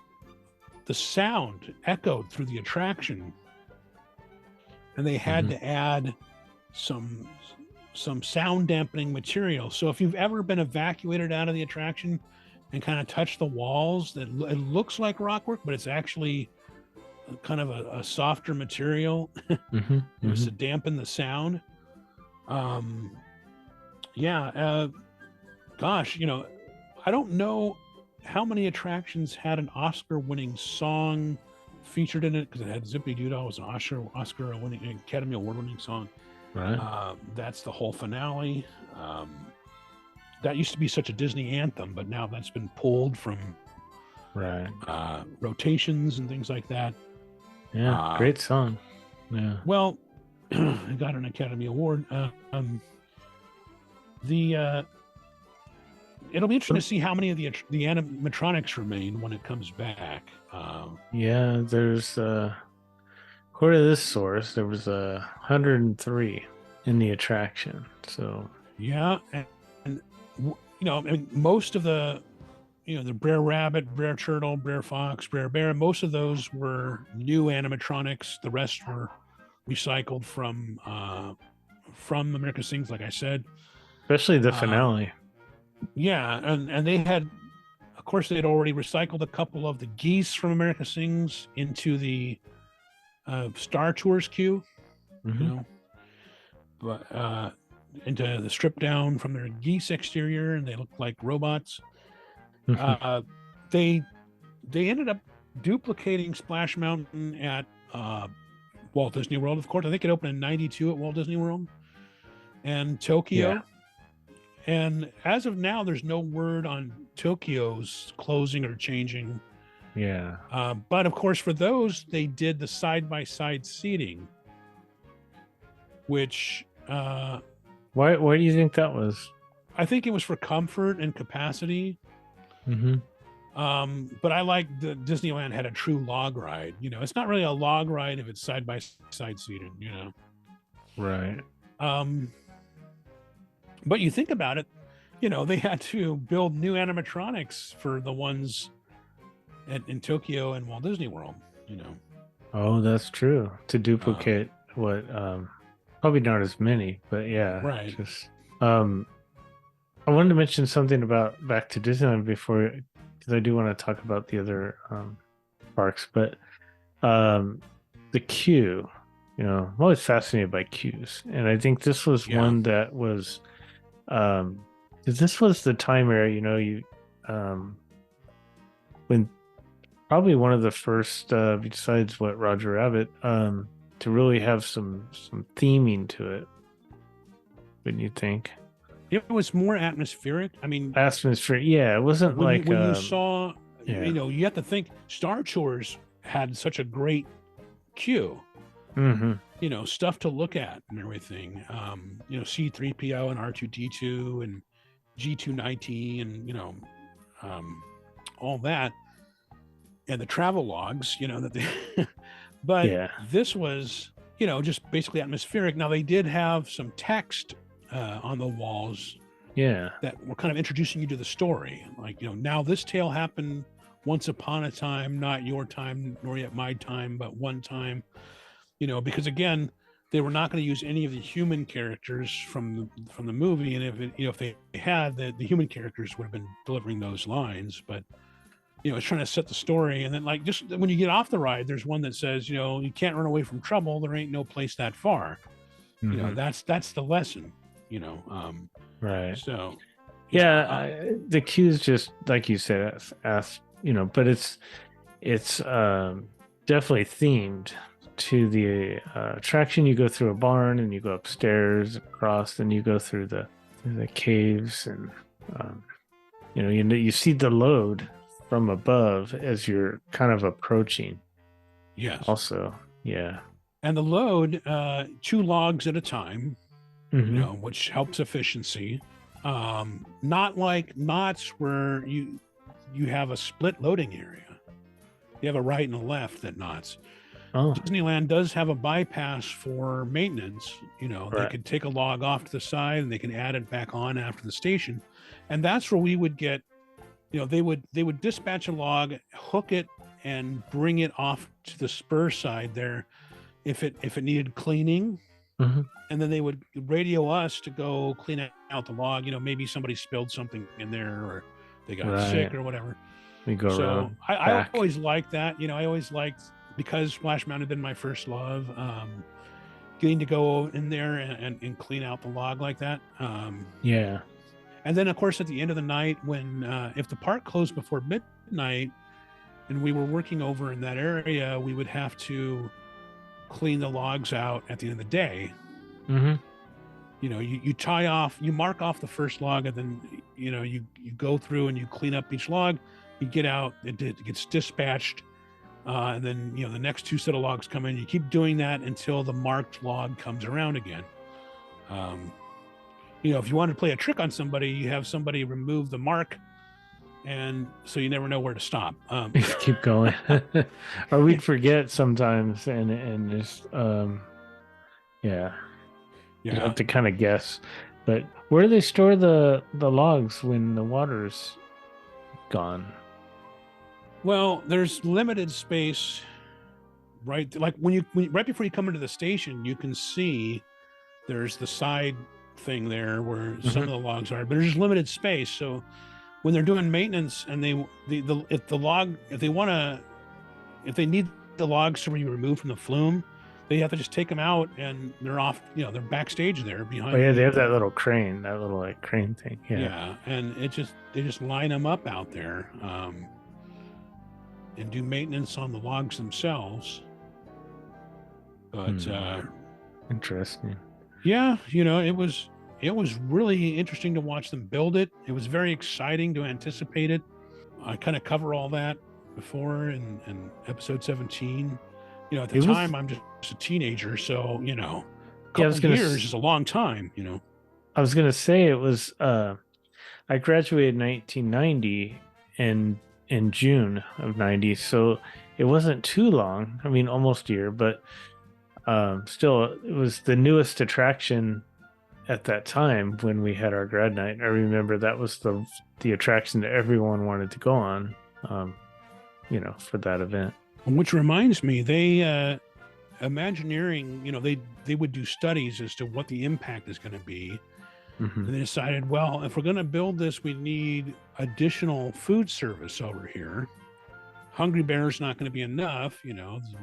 the sound echoed through the attraction, and they had to add some sound dampening material. So if you've ever been evacuated out of the attraction and kind of touched the walls, it looks like rockwork, but it's actually kind of a softer material. It was to dampen the sound. Gosh, I don't know how many attractions had an Oscar-winning song featured in it, because it had Zippy Doo was an Oscar-winning, Academy Award-winning song. Right. That's the whole finale. That used to be such a Disney anthem, but now that's been pulled from rotations and things like that. Yeah, great song. Yeah. Well, it got an Academy Award. It'll be interesting to see how many of the animatronics remain when it comes back. There's according to this source, there was 103 in the attraction. So and most of the the Brer Rabbit, Brer Turtle, Brer Fox, Brer Bear, most of those were new animatronics. The rest were recycled from American Sings, like I said, especially the finale. And they had, of course, they had already recycled a couple of the geese from America Sings into the Star Tours queue, but into the strip down from their geese exterior, and they looked like robots. They ended up duplicating Splash Mountain at Walt Disney World. Of course, I think it opened in '92 at Walt Disney World and Tokyo. Yeah. And as of now, there's no word on Tokyo's closing or changing. Yeah. But of course, for those, they did the side-by-side seating, which... Why do you think that was? I think it was for comfort and capacity. But I like the Disneyland had a true log ride. It's not really a log ride if it's side-by-side seating, Right. But you think about it, they had to build new animatronics for the ones in Tokyo and Walt Disney World, Oh, that's true. To duplicate what, probably not as many, but yeah. Right. Just, I wanted to mention something about back to Disneyland before, because I do want to talk about the other parks, but the queue, I'm always fascinated by queues. And I think this was one that was, because this was the time where when probably one of the first besides Roger Rabbit to really have some theming to it, wouldn't you think? It was more atmospheric. I mean, atmospheric. Yeah, it wasn't when you saw. You have to think Star Tours had such a great queue. Stuff to look at and everything. C-3PO and R2-D2 and G290 and all that, and the travel logs. That they. But this was just basically atmospheric. Now they did have some text on the walls. That were kind of introducing you to the story. Like now this tale happened once upon a time, not your time nor yet my time, but one time. Because again, they were not going to use any of the human characters from the movie, and if they had, the human characters would have been delivering those lines. But it's trying to set the story, and then like just when you get off the ride, there's one that says, you can't run away from trouble. There ain't no place that far. That's the lesson. Right. So the queues just like you said, but it's definitely themed to the attraction. You go through a barn and you go upstairs across, and you go through the caves, and um, you see the load from above as you're kind of approaching. Yes. Also, yeah. And the load, 2 logs at a time, Mm-hmm. which helps efficiency. Not like Knott's where you have a split loading area. You have a right and a left at Knott's. Oh, Disneyland does have a bypass for maintenance. They Right. could take a log off to the side and they can add it back on after the station. And that's where we would get, they would dispatch a log, hook it, and bring it off to the spur side there if it needed cleaning. Mhm. And then they would radio us to go clean out the log. Maybe somebody spilled something in there or they got sick Right. or whatever. we go So around. I back. always liked that. I always liked, because Splash Mountain had been my first love, getting to go in there and clean out the log like that. Yeah. And then, of course, at the end of the night, when if the park closed before midnight and we were working over in that area, we would have to clean the logs out at the end of the day. Mm-hmm. You tie off, you mark off the first log, and then you go through and you clean up each log. You get out, it gets dispatched, and then the next 2 set of logs come in. You keep doing that until the marked log comes around again. If you want to play a trick on somebody, you have somebody remove the mark, and so you never know where to stop. Keep going. Or we'd forget sometimes, and just yeah. You have to kind of guess. But where do they store the logs when the water's gone? Well, there's limited space, right? Like when right before you come into the station, you can see there's the side thing there where some of the logs are, but there's limited space. So when they're doing maintenance and if they need the logs to be removed from the flume, they have to just take them out and they're off, they're backstage there behind. Oh yeah, they have that little crane, that little crane thing. Yeah. And they just line them up out there. And do maintenance on the logs themselves. But interesting. Yeah, it was really interesting to watch them build it. It was very exciting to anticipate it. I kind of cover all that before in episode 17. At the time I'm just a teenager, so a couple years is a long time. I was gonna say it was. I graduated in 1990, and in June of 90, so it wasn't too long. I mean, almost a year, but still, it was the newest attraction at that time when we had our grad night. I remember that was the attraction that everyone wanted to go on, for that event. Which reminds me, they Imagineering, they would do studies as to what the impact is going to be. And they decided, well, if we're going to build this, we need additional food service over here. Hungry Bear's not going to be enough,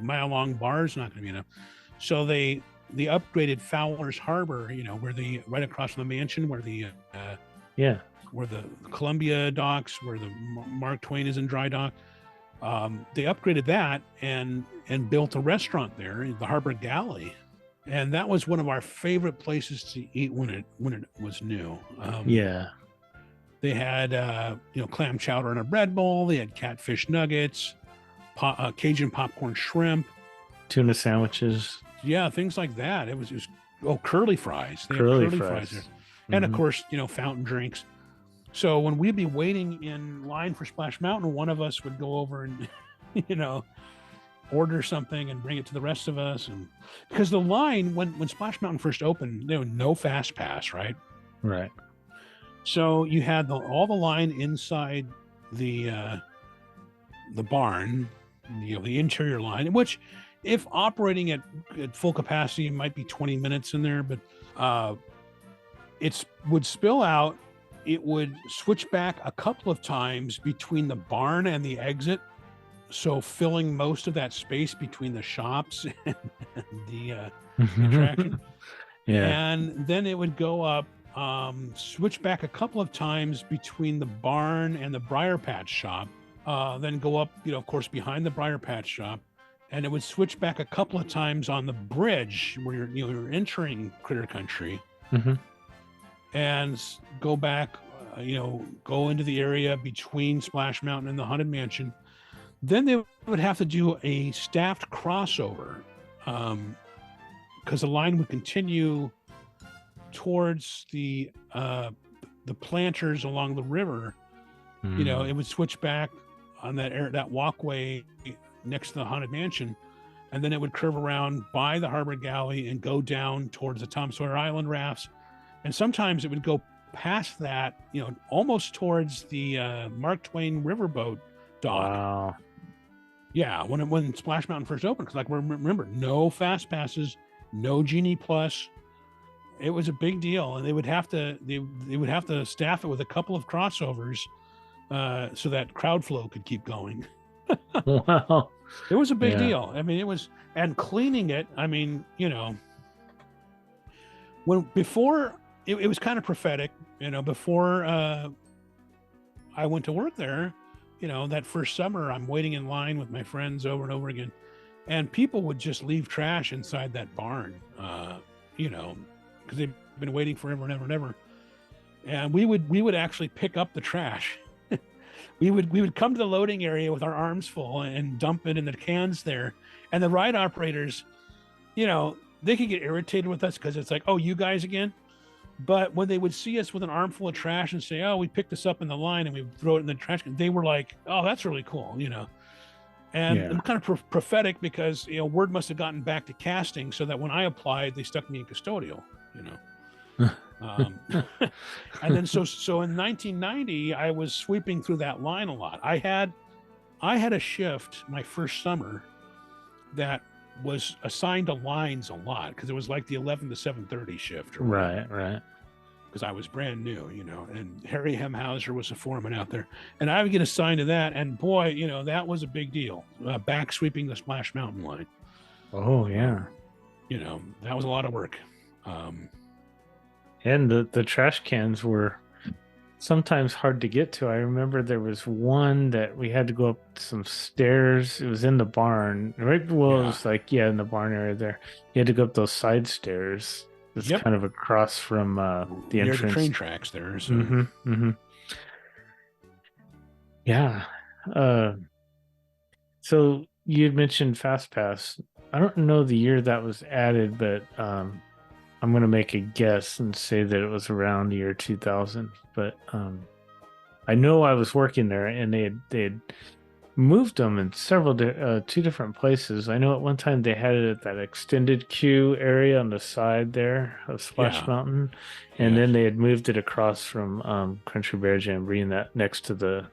mile-long bar's not going to be enough. So they upgraded Fowler's Harbor, where right across from the mansion, where where the Columbia docks, where the Mark Twain is in dry dock. They upgraded that and built a restaurant there, the Harbor Galley. And that was one of our favorite places to eat when it was new. They had clam chowder in a bread bowl. They had catfish nuggets, Cajun popcorn shrimp, tuna sandwiches. Yeah, things like that. It was curly fries. They curly had curly fries there. And of course, fountain drinks. So when we'd be waiting in line for Splash Mountain, one of us would go over and order something and bring it to the rest of us. And because the line when Splash Mountain first opened, there was no fast pass, right? Right. So you had all the line inside the barn, the interior line, which if operating at full capacity might be 20 minutes in there, but it would spill out. It would switch back a couple of times between the barn and the exit, so filling most of that space between the shops and the attraction. And then it would go up, switch back a couple of times between the barn and the Briar Patch shop, then go up, of course, behind the Briar Patch shop, and it would switch back a couple of times on the bridge where you're entering Critter Country, and go back, go into the area between Splash Mountain and the Haunted Mansion. Then they would have to do a staffed crossover, because the line would continue towards the planters along the river. It would switch back on that walkway next to the Haunted Mansion, and then it would curve around by the Harbor Galley and go down towards the Tom Sawyer Island rafts. And sometimes it would go past that, almost towards the Mark Twain riverboat dock. Wow. Yeah, when Splash Mountain first opened, because like remember, no fast passes, no Genie Plus. It was a big deal, and they would have to staff it with a couple of crossovers, so that crowd flow could keep going. Wow. It was a big deal. I mean, it was, and cleaning it. I mean, before it was kind of prophetic. Before I went to work there, that first summer, I'm waiting in line with my friends over and over again, and people would just leave trash inside that barn, because they've been waiting forever and ever and ever. And we would actually pick up the trash. we would come to the loading area with our arms full and dump it in the cans there. And the ride operators, they could get irritated with us because it's like, oh, you guys again. But when they would see us with an armful of trash and say, oh, we picked this up in the line and we throw it in the trash can, they were like, oh, that's really cool, And I'm kind of prophetic because, word must have gotten back to casting so that when I applied, they stuck me in custodial, And then so in 1990, I was sweeping through that line a lot. I had a shift my first summer that was assigned to lines a lot because it was like the 11 to 7:30 shift. Right. Because I was brand new, and Harry Hemhauser was a foreman out there, and I would get assigned to that. And boy, that was a big deal. Back sweeping the Splash Mountain line. Oh yeah. That was a lot of work. And the trash cans were sometimes hard to get to. I remember there was one that we had to go up some stairs. It was in the barn, right? Well, it was like, in the barn area there. You had to go up those side stairs. It's kind of across from the entrance. Near the train tracks there. So. Yeah. So you had mentioned Fast Pass. I don't know the year that was added, but I'm going to make a guess and say that it was around the year 2000. But I know I was working there, and they had moved them in several two different places. I know at one time they had it at that extended queue area on the side there of Splash Mountain, and then they had moved it across from Country Bear Jamboree, and that next to the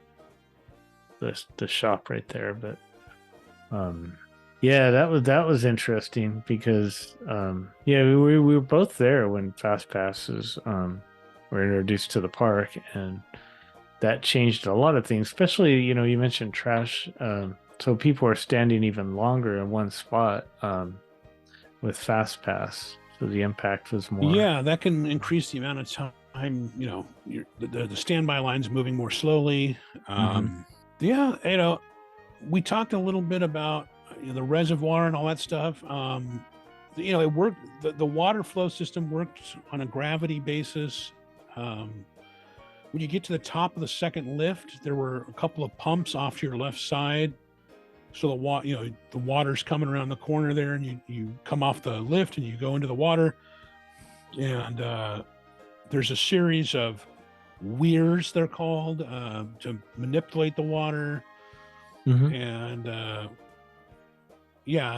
shop right there. But that was interesting because we were both there when Fast Passes were introduced to the park, and that changed a lot of things, especially, you mentioned trash. So people are standing even longer in one spot with Fast Pass. So the impact was more. Yeah, that can increase the amount of time, the standby line's moving more slowly. We talked a little bit about the reservoir and all that stuff. It worked. The water flow system worked on a gravity basis. When you get to the top of the second lift, there were a couple of pumps off to your left side. So the water's coming around the corner there, and you come off the lift and you go into the water. And there's a series of weirs, they're called, to manipulate the water. And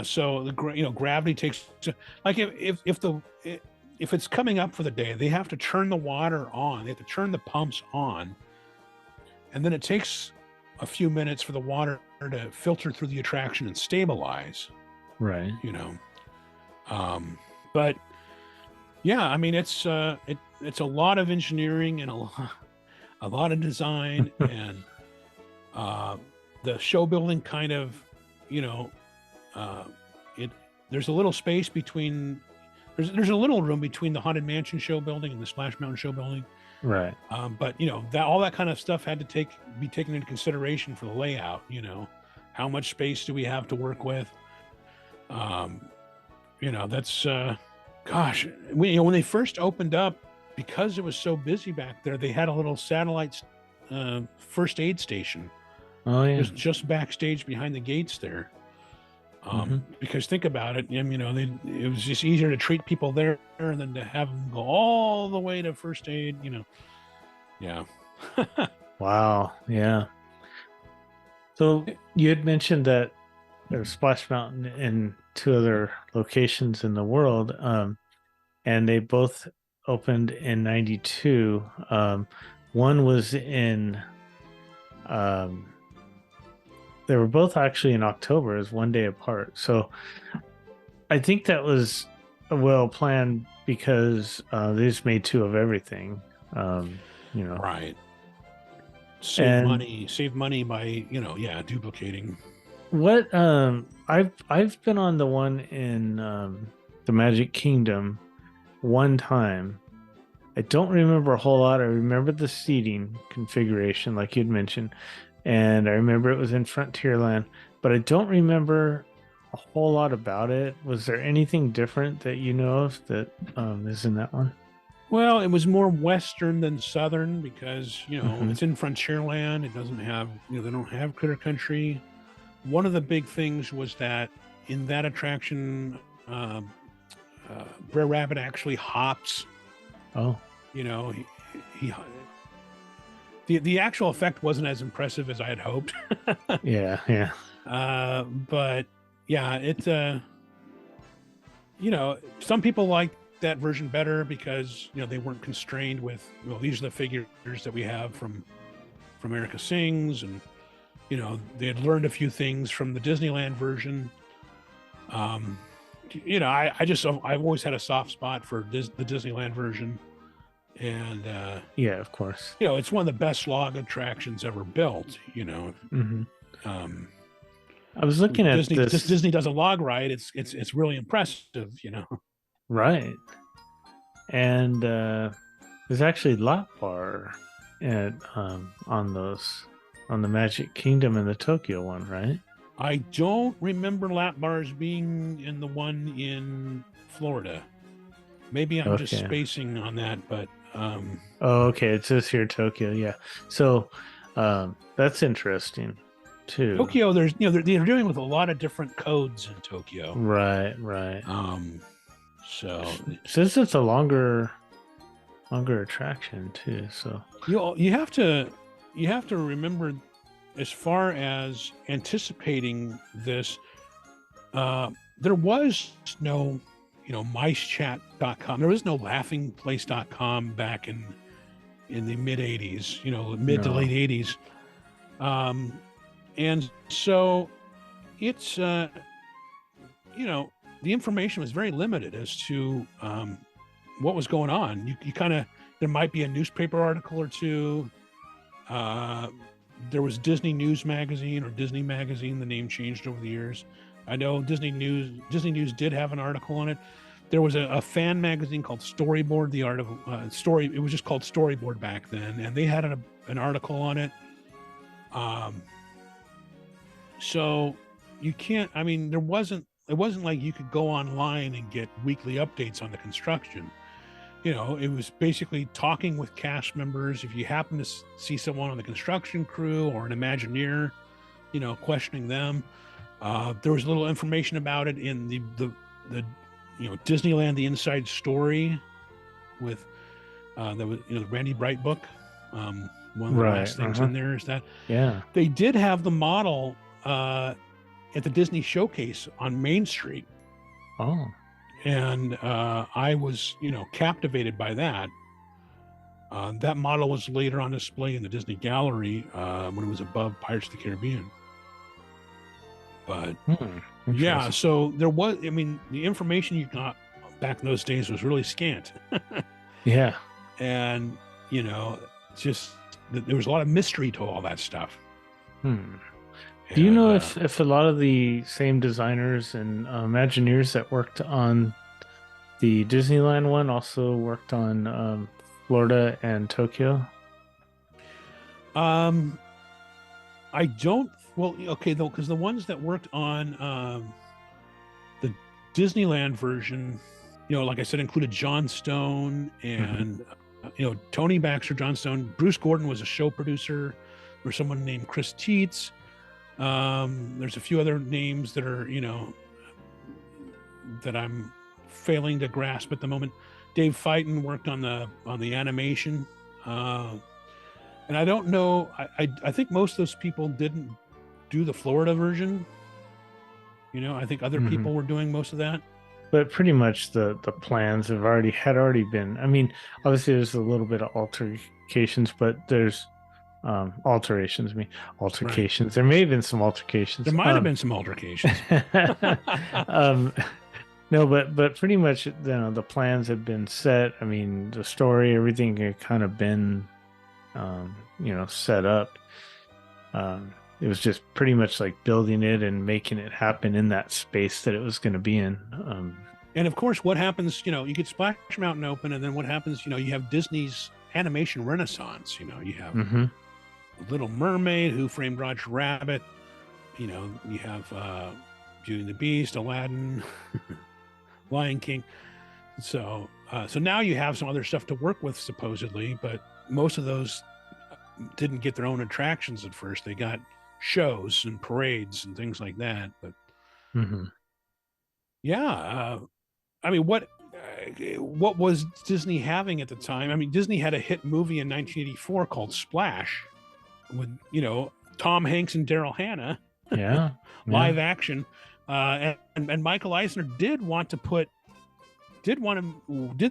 so the gravity takes, like if it's coming up for the day, they have to turn the water on. They have to turn the pumps on. And then it takes a few minutes for the water to filter through the attraction and stabilize. Right. But yeah, I mean, it's a lot of engineering and a lot of design and the show building kind of, there's a little space between, there's a little room between the Haunted Mansion show building and the Splash Mountain show building. Right. But all that kind of stuff had to be taken into consideration for the layout. How much space do we have to work with? That's gosh, when they first opened up, because it was so busy back there, they had a little satellite first aid station. Oh yeah. It was just backstage behind the gates there. Because think about it, it was just easier to treat people there than to have them go all the way to first aid, Yeah. Wow. Yeah. So you had mentioned that there's Splash Mountain in 2 other locations in the world, and they both opened in '92. One was in, they were both actually in October, as one day apart. So I think that was well planned because they just made 2 of everything. Right. Save money by duplicating. What I've been on the one in the Magic Kingdom one time. I don't remember a whole lot. I remember the seating configuration, like you'd mentioned, and I remember it was in Frontierland, but I don't remember a whole lot about it. Was there anything different that you know of that is in that one? Well, it was more Western than Southern because, it's in Frontierland. It doesn't have, they don't have Critter Country. One of the big things was that in that attraction, Brer Rabbit actually hops. Oh. The actual effect wasn't as impressive as I had hoped. Yeah. But yeah, it's some people like that version better because they weren't constrained with these are the figures that we have from America Sings, and they had learned a few things from the Disneyland version. I've always had a soft spot for the Disneyland version, and yeah, of course, it's one of the best log attractions ever built. I was looking at this. Disney does a log ride. It's really impressive. Right. And there's actually lap bar on the Magic Kingdom and the Tokyo one, right? I don't remember lap bars being in the one in Florida. Maybe I'm just spacing on that, but oh, okay. It says here Tokyo, yeah. So that's interesting too. Tokyo, there's they're dealing with a lot of different codes in Tokyo. Right. So since it's a longer attraction too, so you have to remember, as far as anticipating this, there was no micechat.com. There was no laughingplace.com back in the mid 80s, mid to late 80s. And so it's the information was very limited as to what was going on. You kind of, there might be a newspaper article or two. There was Disney News Magazine or Disney Magazine. The name changed over the years. I know Disney News did have an article on it. There was a fan magazine called Storyboard. The article it was just called Storyboard back then, and they had an article on it. So you can't. I mean, it wasn't like you could go online and get weekly updates on the construction. It was basically talking with cast members. If you happen to see someone on the construction crew or an Imagineer, questioning them. There was a little information about it in the Disneyland The Inside Story with the Randy Bright book. One of the last things in there is that they did have the model at the Disney Showcase on Main Street. Oh. And I was, captivated by that. That model was later on display in the Disney Gallery when it was above Pirates of the Caribbean. But yeah, so there was, the information you got back in those days was really scant. Yeah. And, just there was a lot of mystery to all that stuff. Do you know if a lot of the same designers and Imagineers that worked on the Disneyland one also worked on Florida and Tokyo? I don't. Well, okay, though, because the ones that worked on the Disneyland version, like I said, included John Stone and Tony Baxter, John Stone. Bruce Gordon was a show producer. There's someone named Chris Teets. There's a few other names that are that I'm failing to grasp at the moment. Dave Feighton worked on the animation, and I don't know. I think most of those people didn't do the Florida version. I think other people were doing most of that. But pretty much the plans had already been. I mean, obviously there's a little bit of altercations, but there's altercations. Right. There may have been some altercations. There might have been some altercations. No, but pretty much the plans had been set. I mean, the story, everything had kind of been set up. It was just pretty much like building it and making it happen in that space that it was going to be in. And of course, what happens, you get Splash Mountain open, and then what happens, you have Disney's animation renaissance. You have Little Mermaid, Who Framed Roger Rabbit, you have Beauty and the Beast, Aladdin, Lion King. So now you have some other stuff to work with, supposedly, but most of those didn't get their own attractions at first. They got shows and parades and things like that. But I mean, what was Disney having at the time? I mean, Disney had a hit movie in 1984 called Splash with Tom Hanks and Daryl Hannah. Live action. And Michael Eisner did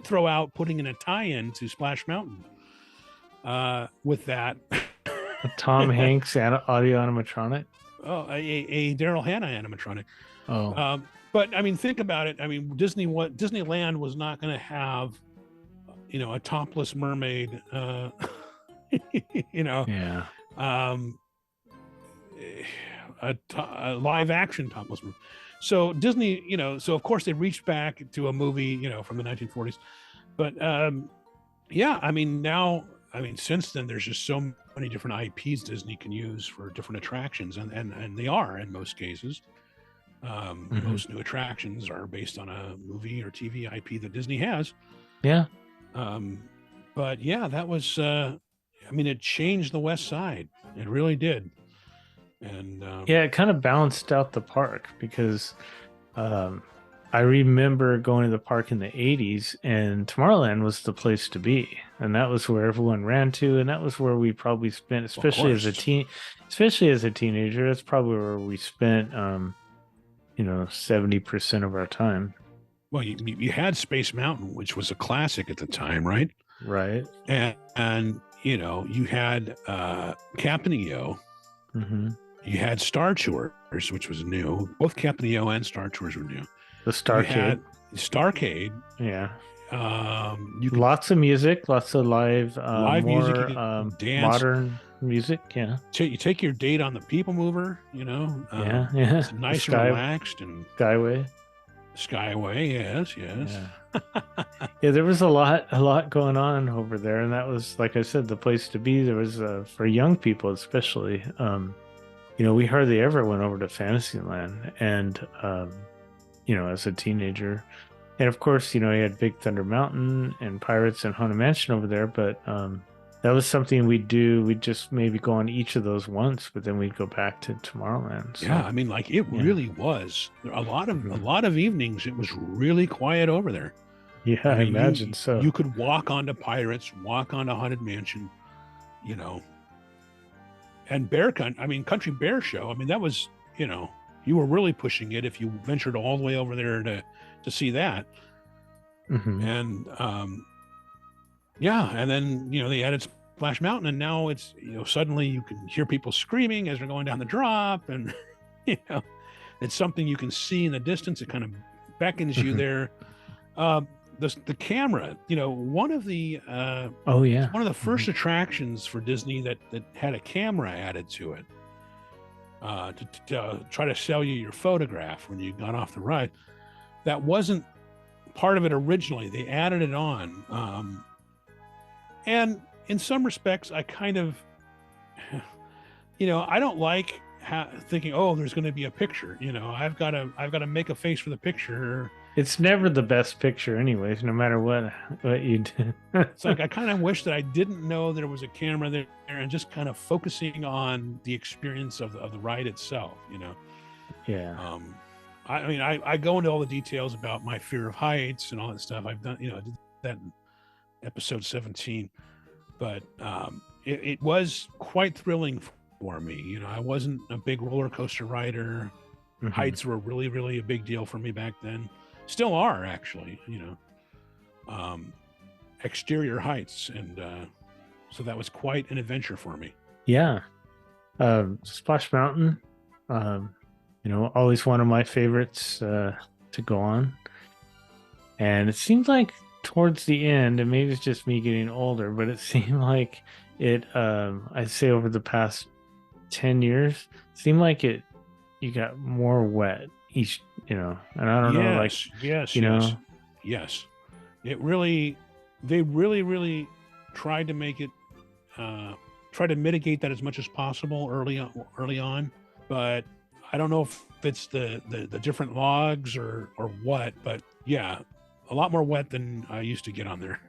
throw out putting in a tie-in to Splash Mountain with that. Tom Hanks audio animatronic. Oh, a Daryl Hannah animatronic. Oh, but I mean, think about it. I mean, Disneyland was not going to have, a topless mermaid. A live action topless mermaid. So Disney, so of course they reached back to a movie, from the 1940s. But I mean, since then there's just so many different IPs Disney can use for different attractions, and they are in most cases. Most new attractions are based on a movie or TV IP that Disney has. Yeah. But yeah, that was, it changed the West Side. It really did. And it kind of balanced out the park because I remember going to the park in the 80s, and Tomorrowland was the place to be, and that was where everyone ran to, and that was where we probably spent, especially as a teenager. That's probably where we spent 70% of our time. Well, you had Space Mountain, which was a classic at the time, right? Right. And you had Captain EO. You had Star Tours, which was new. Both Captain EO and Star Tours were new. The Starcade. Yeah. Lots of music, lots of live music, dance, modern music. Yeah. You take your date on the People Mover. Yeah. It's nice and relaxed, and Skyway. Yes. Yeah, there was a lot going on over there, and that was, like I said, the place to be. There was for young people especially. We hardly ever went over to Fantasyland, and as a teenager, and of course, you had Big Thunder Mountain and Pirates and Haunted Mansion over there, but that was something we'd do. We'd just maybe go on each of those once, but then we'd go back to Tomorrowland. So, yeah, I mean, like really was a lot of evenings. It was really quiet over there. Yeah, I imagine so. You could walk onto Pirates, walk onto Haunted Mansion, and Country Bear Show. I mean, that was, you were really pushing it if you ventured all the way over there to see that. And and then they added Splash Mountain, and now it's suddenly you can hear people screaming as they're going down the drop, and it's something you can see in the distance. It kind of beckons you there. The camera, one of the one of the first attractions for Disney that had a camera added to it to try to sell you your photograph when you got off the ride. That wasn't part of it originally. They added it on, and in some respects, I kind of, I don't like thinking, oh, there's going to be a picture. I've got to make a face for the picture. It's never the best picture, anyways, no matter what you do. It's like I kind of wish that I didn't know there was a camera there and just kind of focusing on the experience of the ride itself, you know. Yeah. I mean, I go into all the details about my fear of heights and all that stuff. I've done, you know, I did that in episode 17, but it was quite thrilling for me. You know, I wasn't a big roller coaster rider. Mhm. Heights were really, really a big deal for me back then. Still are, actually, you know, exterior heights. And so that was quite an adventure for me. Yeah. Splash Mountain, you know, always one of my favorites to go on. And it seemed like towards the end, and maybe it's just me getting older, but it seemed like it, I'd say over the past 10 years, it seemed like you got more wet each, you know, and I don't know, like, yes. It really, they really tried to make it, try to mitigate that as much as possible early on, but I don't know if it's the different logs or what, but yeah, a lot more wet than I used to get on there.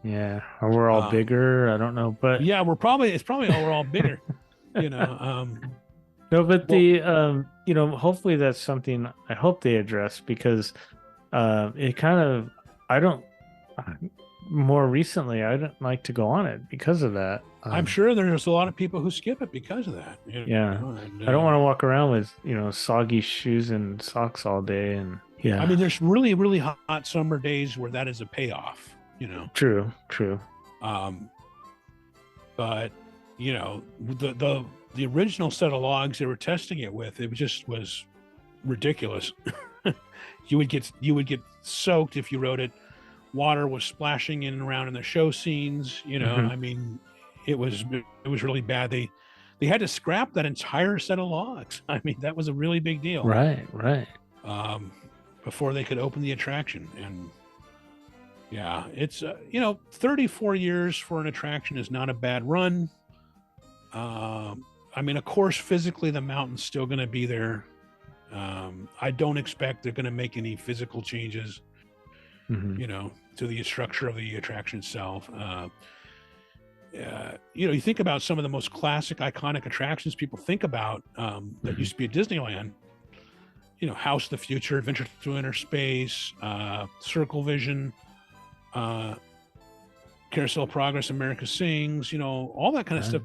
Yeah, or we're all bigger. I don't know, but yeah, we're all bigger, you know. No, but the you know, hopefully that's something I hope they address, because it kind of, I don't, more recently I don't like to go on it because of that. I'm sure there's a lot of people who skip it because of that. Yeah, and, I don't want to walk around with, you know, soggy shoes and socks all day. And yeah, I mean, there's really hot summer days where that is a payoff, you know. True. But you know, the original set of logs they were testing it with, it was ridiculous. you would get soaked if you rode it. Water was splashing in and around in the show scenes, you know. I mean, it was really bad. They had to scrap that entire set of logs. I mean, that was a really big deal. Right. Before they could open the attraction. And yeah, it's you know, 34 years for an attraction is not a bad run. I mean, of course, physically the mountain's still going to be there. I don't expect they're going to make any physical changes, you know, to the structure of the attraction itself. You know, you think about some of the most classic, iconic attractions people think about that used to be at Disneyland. You know, House of the Future, Adventure Through Inner Space, Circle Vision, Carousel of Progress, America Sings, you know, all that kind of stuff.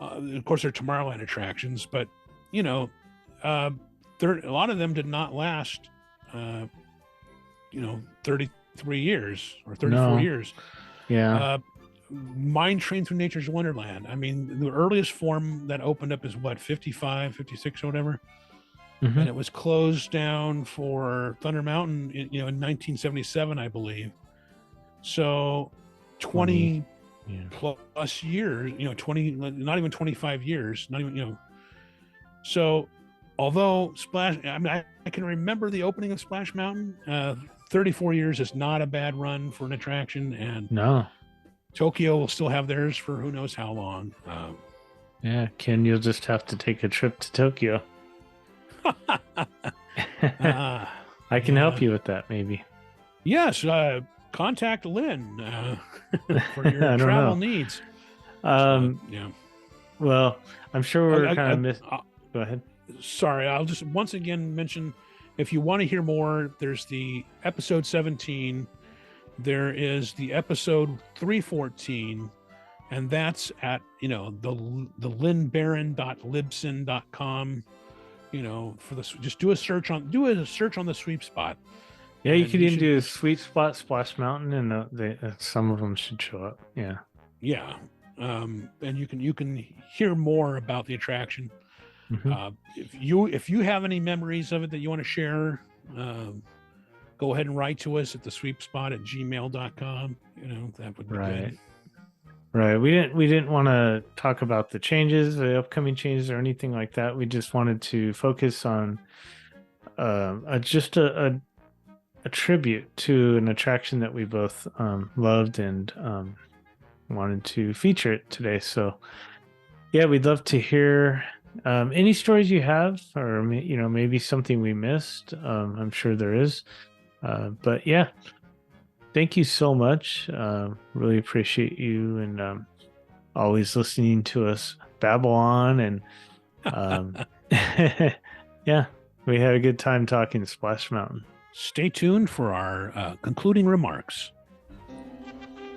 Of course, they're Tomorrowland attractions, but you know, a lot of them did not last. You know, 33 years or 34 years. Yeah. Mine Train Through Nature's Wonderland. I mean, the earliest form that opened up is what, 55, 56 or whatever. And it was closed down for Thunder Mountain, you know, in 1977, I believe. So 20 plus years, you know, 20, not even 25 years, not even, you know. So although Splash, I mean, I can remember the opening of Splash Mountain. 34 years is not a bad run for an attraction. And no, Tokyo will still have theirs for who knows how long. Yeah, Ken, you'll just have to take a trip to Tokyo. I can help you with that, maybe. Yes, contact Lynn for your travel needs. Yeah. Well, I'm sure we're kind of go ahead. Sorry, I'll just once again mention, if you want to hear more, there's the episode 17. There is the episode 314, and that's at, you know, the lynnbarron.libsyn.com. You know, for this, just do a search on the sweep spot. Yeah, you could even do a sweep spot, Splash Mountain, and some of them should show up. Yeah. And you can hear more about the attraction. If you have any memories of it that you want to share, go ahead and write to us at the sweepspot@gmail.com. You know, that would be good. Right. We didn't want to talk about the changes, the upcoming changes, or anything like that. We just wanted to focus on just a tribute to an attraction that we both loved and wanted to feature it today. So yeah, we'd love to hear any stories you have, or, you know, maybe something we missed. I'm sure there is. But yeah, thank you so much. Really appreciate you and always listening to us babble on. And yeah, we had a good time talking Splash Mountain. Stay tuned for our concluding remarks.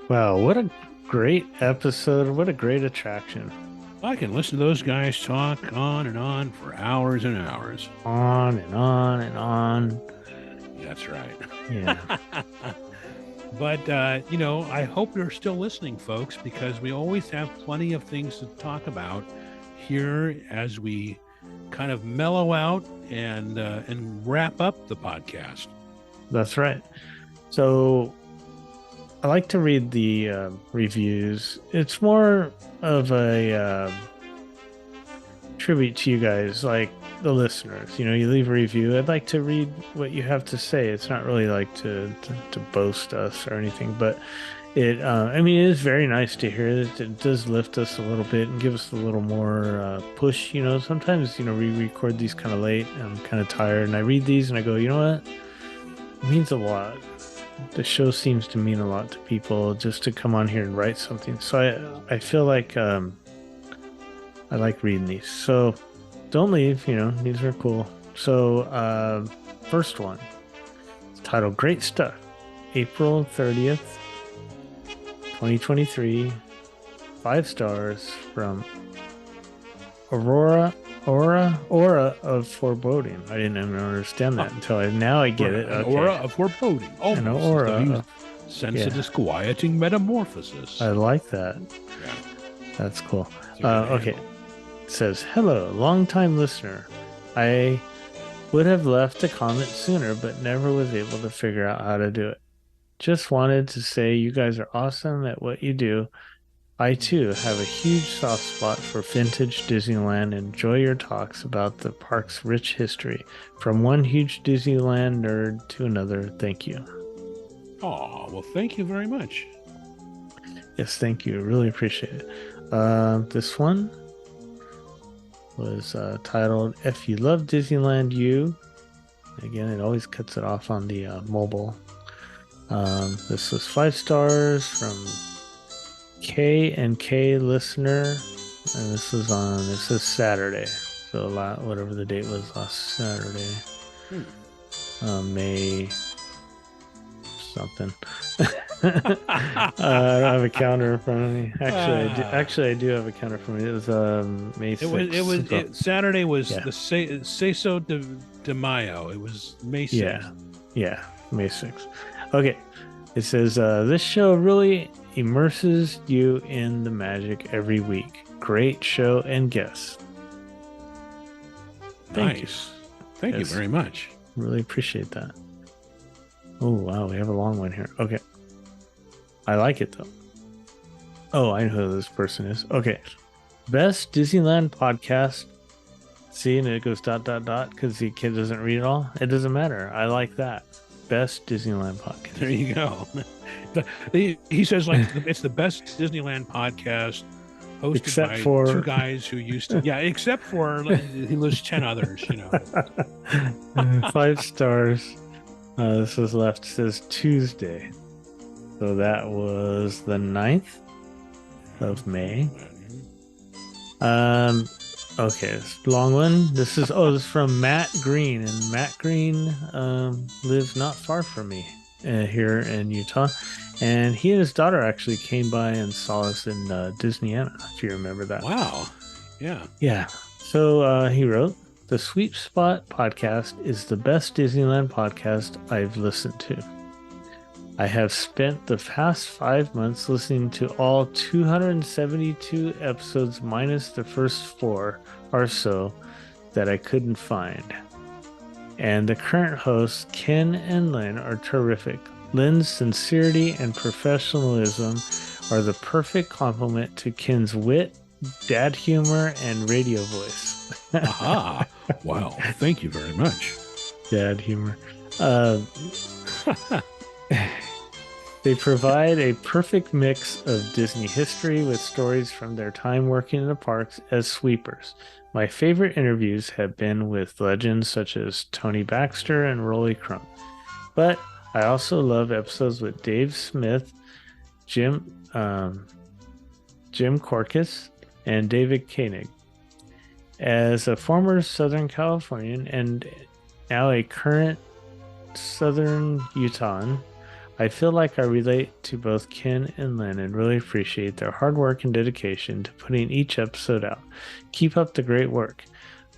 Wow, what a great episode. What a great attraction. I can listen to those guys talk on and on for hours and hours. On and on and on. That's right. Yeah. But, I hope you're still listening, folks, because we always have plenty of things to talk about here as we kind of mellow out and wrap up the podcast. That's right. So I like to read the reviews. It's more of a tribute to you guys, like the listeners. You leave a review. I'd like to read what you have to say. It's not really like to boast us or anything, but it it is very nice to hear that it does lift us a little bit and give us a little more push. Sometimes we record these kind of late and I'm kind of tired, and I read these and I go, you know what, it means a lot. The show seems to mean a lot to people just to come on here and write something. So I feel like I like reading these. So don't leave, these are cool. So first one, it's titled Great Stuff, April 30th, 2023, 5 stars from Aura of Foreboding. I didn't even understand that until I get it. An Okay. aura of foreboding. An aura. Sense of disquieting metamorphosis. I like that. Yeah. That's cool. It's a good Okay. handle. It says, hello, long-time listener. I would have left a comment sooner, but never was able to figure out how to do it. Just wanted to say you guys are awesome at what you do. I, too, have a huge soft spot for vintage Disneyland and enjoy your talks about the park's rich history. From one huge Disneyland nerd to another, thank you. Oh, well, thank you very much. Yes, thank you. Really appreciate it. This one was titled, If You Love Disneyland, You. Again, it always cuts it off on the mobile. This was 5 stars from K&K listener, and this is Saturday, so whatever the date was last Saturday, May something. I don't have a calendar in front of me. Actually, I do have a calendar for me. It was May 6th. Saturday was Yeah. the Seso de Mayo. It was May 6th. Yeah, May 6th. Okay, it says this show really immerses you in the magic every week. Great show and guests. Thank you. Thank you very much. Really appreciate that. Oh, wow. We have a long one here. Okay. I like it, though. Oh, I know who this person is. Okay. Best Disneyland podcast. See, and it goes ... because the kid doesn't read it all. It doesn't matter. I like that. Best Disneyland podcast. There you go. He says, like, it's the best Disneyland podcast hosted Except by for 2 guys who used to. Yeah, except for he lists 10 others, 5 stars. This was left, says Tuesday. So that was the 9th of May. Okay, it's a long one. This is from Matt Green, and Matt Green lives not far from me here in Utah, and he and his daughter actually came by and saw us in Disneyana, if you remember that. Wow. Yeah. So he wrote, the Sweet Spot podcast is the best Disneyland podcast I've listened to. I have spent the past 5 months listening to all 272 episodes minus the first 4 or so that I couldn't find. And the current hosts, Ken and Lynn, are terrific. Lynn's sincerity and professionalism are the perfect complement to Ken's wit, dad humor, and radio voice. Aha. Wow. Thank you very much. Dad humor. They provide a perfect mix of Disney history with stories from their time working in the parks as sweepers. My favorite interviews have been with legends such as Tony Baxter and Rolly Crump. But I also love episodes with Dave Smith, Jim Corcus, and David Koenig. As a former Southern Californian and now a current Southern Utahn, I feel like I relate to both Ken and Lynn and really appreciate their hard work and dedication to putting each episode out. Keep up the great work.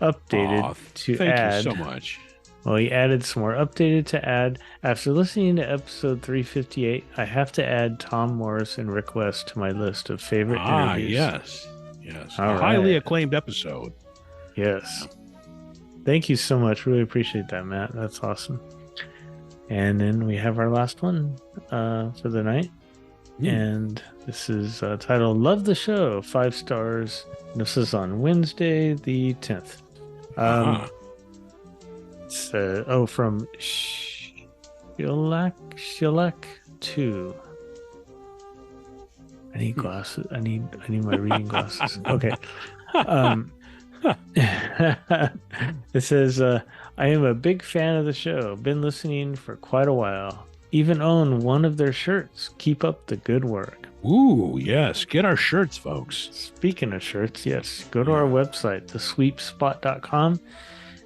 Updated to thank add. you so much. Well, he added some more. Updated to add. After listening to episode 358, I have to add Tom Morris and Rick West to my list of favorite interviews. Yes. All A highly right. acclaimed episode. Yes. Thank you so much. Really appreciate that, Matt. That's awesome. And then we have our last one for the night. And this is titled Love the Show, 5 stars. This is on Wednesday, the 10th. It's from Shilak 2. I need glasses. I need my reading glasses. Okay. It says, I am a big fan of the show. Been listening for quite a while. Even own one of their shirts. Keep up the good work. Ooh, yes. Get our shirts, folks. Speaking of shirts, yes. Go to our website, thesweepspot.com,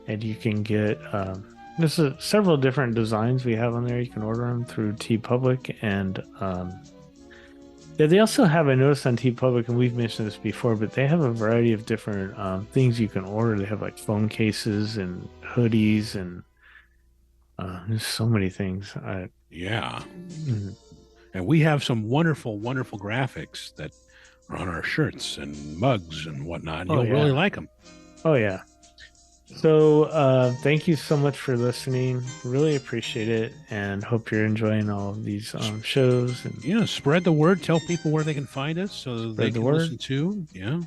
and you can get there's several different designs we have on there. You can order them through TeePublic, and they also have, I noticed on TeePublic, and we've mentioned this before, but they have a variety of different things you can order. They have like phone cases and hoodies, and there's so many things. And we have some wonderful, wonderful graphics that are on our shirts and mugs and whatnot. You'll really like them. Oh, yeah. So thank you so much for listening. Really appreciate it, and hope you're enjoying all of these shows. And spread the word. Tell people where they can find us so they can listen to. Yeah.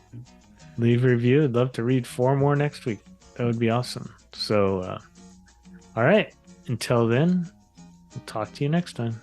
Leave a review. I'd love to read 4 more next week. That would be awesome. So, all right. Until then, we'll talk to you next time.